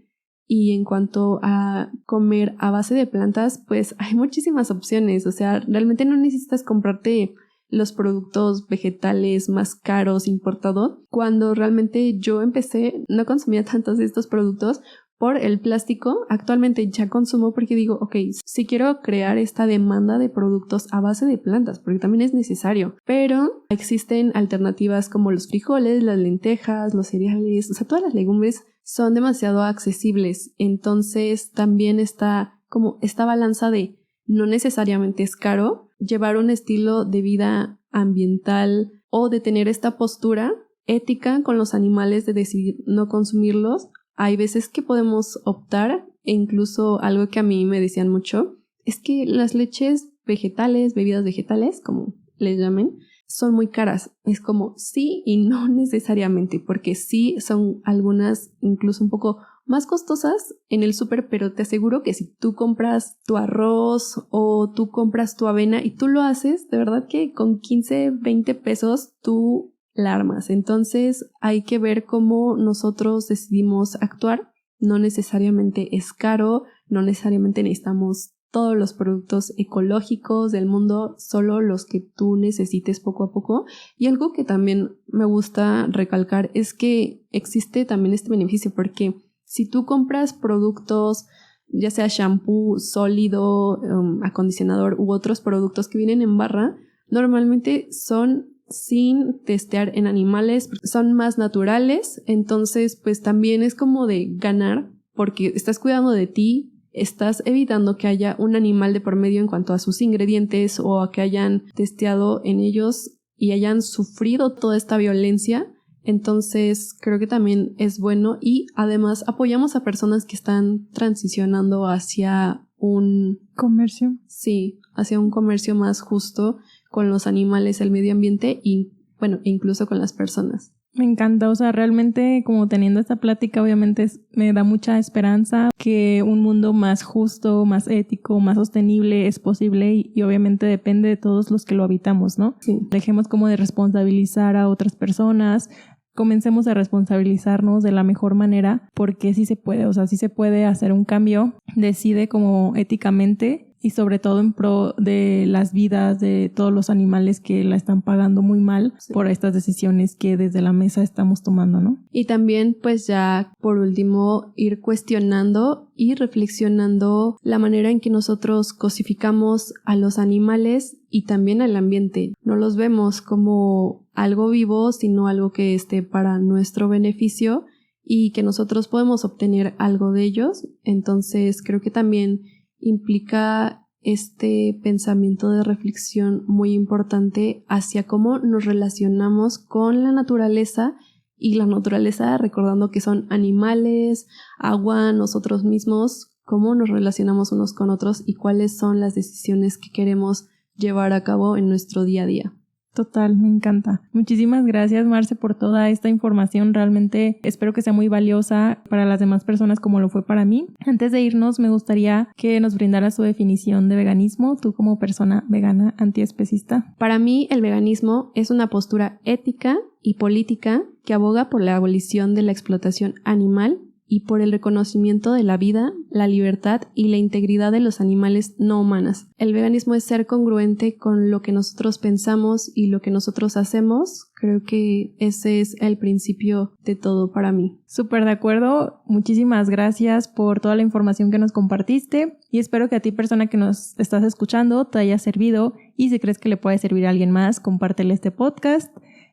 [SPEAKER 3] Y en cuanto a comer a base de plantas, pues hay muchísimas opciones. O sea, realmente no necesitas comprarte los productos vegetales más caros importados. Cuando realmente yo empecé, no consumía tantos de estos productos por el plástico. Actualmente ya consumo porque digo, ok, si quiero crear esta demanda de productos a base de plantas, porque también es necesario, pero existen alternativas como los frijoles, las lentejas, los cereales, o sea, todas las legumbres son demasiado accesibles. Entonces también está como esta balanza de no necesariamente es caro llevar un estilo de vida ambiental o de tener esta postura ética con los animales de decidir no consumirlos. Hay veces que podemos optar, e incluso algo que a mí me decían mucho, es que las leches vegetales, bebidas vegetales, como les llamen, son muy caras. Es como sí y no necesariamente, porque sí son algunas incluso un poco más costosas en el súper, pero te aseguro que si tú compras tu arroz o tú compras tu avena y tú lo haces, de verdad que con 15, 20 pesos tú la armas. Entonces hay que ver cómo nosotros decidimos actuar. No necesariamente es caro, no necesariamente necesitamos todos los productos ecológicos del mundo, solo los que tú necesites poco a poco. Y algo que también me gusta recalcar es que existe también este beneficio, porque si tú compras productos, ya sea shampoo sólido, acondicionador u otros productos que vienen en barra, normalmente son sin testear en animales, son más naturales, entonces pues también es como de ganar porque estás cuidando de ti, estás evitando que haya un animal de por medio en cuanto a sus ingredientes o a que hayan testeado en ellos y hayan sufrido toda esta violencia. Entonces creo que también es bueno y además apoyamos a personas que están transicionando hacia un
[SPEAKER 2] comercio.
[SPEAKER 3] Sí, hacia un comercio más justo con los animales, el medio ambiente y, bueno, incluso con las personas.
[SPEAKER 2] Me encanta, o sea, realmente como teniendo esta plática obviamente me da mucha esperanza que un mundo más justo, más ético, más sostenible es posible y obviamente depende de todos los que lo habitamos, ¿no?
[SPEAKER 3] Sí.
[SPEAKER 2] Dejemos como de responsabilizar a otras personas, comencemos a responsabilizarnos de la mejor manera porque sí se puede, o sea, sí se puede hacer un cambio, decide como éticamente y sobre todo en pro de las vidas de todos los animales que la están pagando muy mal por estas decisiones que desde la mesa estamos tomando, ¿no?
[SPEAKER 3] Y también pues ya por último ir cuestionando y reflexionando la manera en que nosotros cosificamos a los animales y también al ambiente. No los vemos como algo vivo, sino algo que esté para nuestro beneficio y que nosotros podemos obtener algo de ellos. Entonces creo que también implica este pensamiento de reflexión muy importante hacia cómo nos relacionamos con la naturaleza y la naturaleza recordando que son animales, agua, nosotros mismos, cómo nos relacionamos unos con otros y cuáles son las decisiones que queremos llevar a cabo en nuestro día a día.
[SPEAKER 2] Total, me encanta. Muchísimas gracias, Marce, por toda esta información. Realmente espero que sea muy valiosa para las demás personas como lo fue para mí. Antes de irnos, me gustaría que nos brindaras tu definición de veganismo, tú como persona vegana antiespecista.
[SPEAKER 3] Para mí, el veganismo es una postura ética y política que aboga por la abolición de la explotación animal y por el reconocimiento de la vida, la libertad y la integridad de los animales no humanas. El veganismo es ser congruente con lo que nosotros pensamos y lo que nosotros hacemos. Creo que ese es el principio de todo para mí.
[SPEAKER 2] Súper de acuerdo. Muchísimas gracias por toda la información que nos compartiste y espero que a ti, persona que nos estás escuchando, te haya servido y si crees que le puede servir a alguien más, compártele este podcast.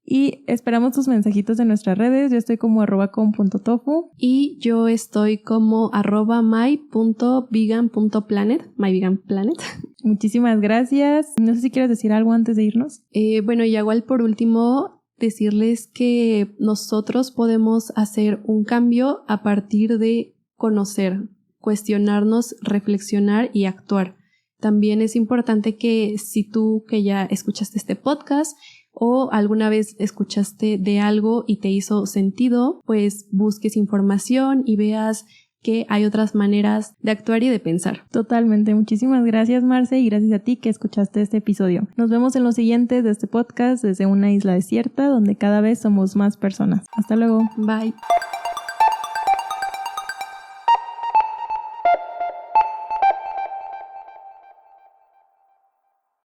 [SPEAKER 2] Y esperamos tus mensajitos en nuestras redes. Yo estoy como @com.tofu.
[SPEAKER 3] Y yo estoy como @my.vegan.planet. MyVeganPlanet.
[SPEAKER 2] Muchísimas gracias. No sé si quieres decir algo antes de irnos.
[SPEAKER 3] Bueno, y igual por último, decirles que nosotros podemos hacer un cambio a partir de conocer, cuestionarnos, reflexionar y actuar. También es importante que si tú que ya escuchaste este podcast o alguna vez escuchaste de algo y te hizo sentido, pues busques información y veas que hay otras maneras de actuar y de pensar.
[SPEAKER 2] Totalmente. Muchísimas gracias, Marce, y gracias a ti que escuchaste este episodio. Nos vemos en los siguientes de este podcast desde una isla desierta donde cada vez somos más personas. Hasta luego.
[SPEAKER 3] Bye.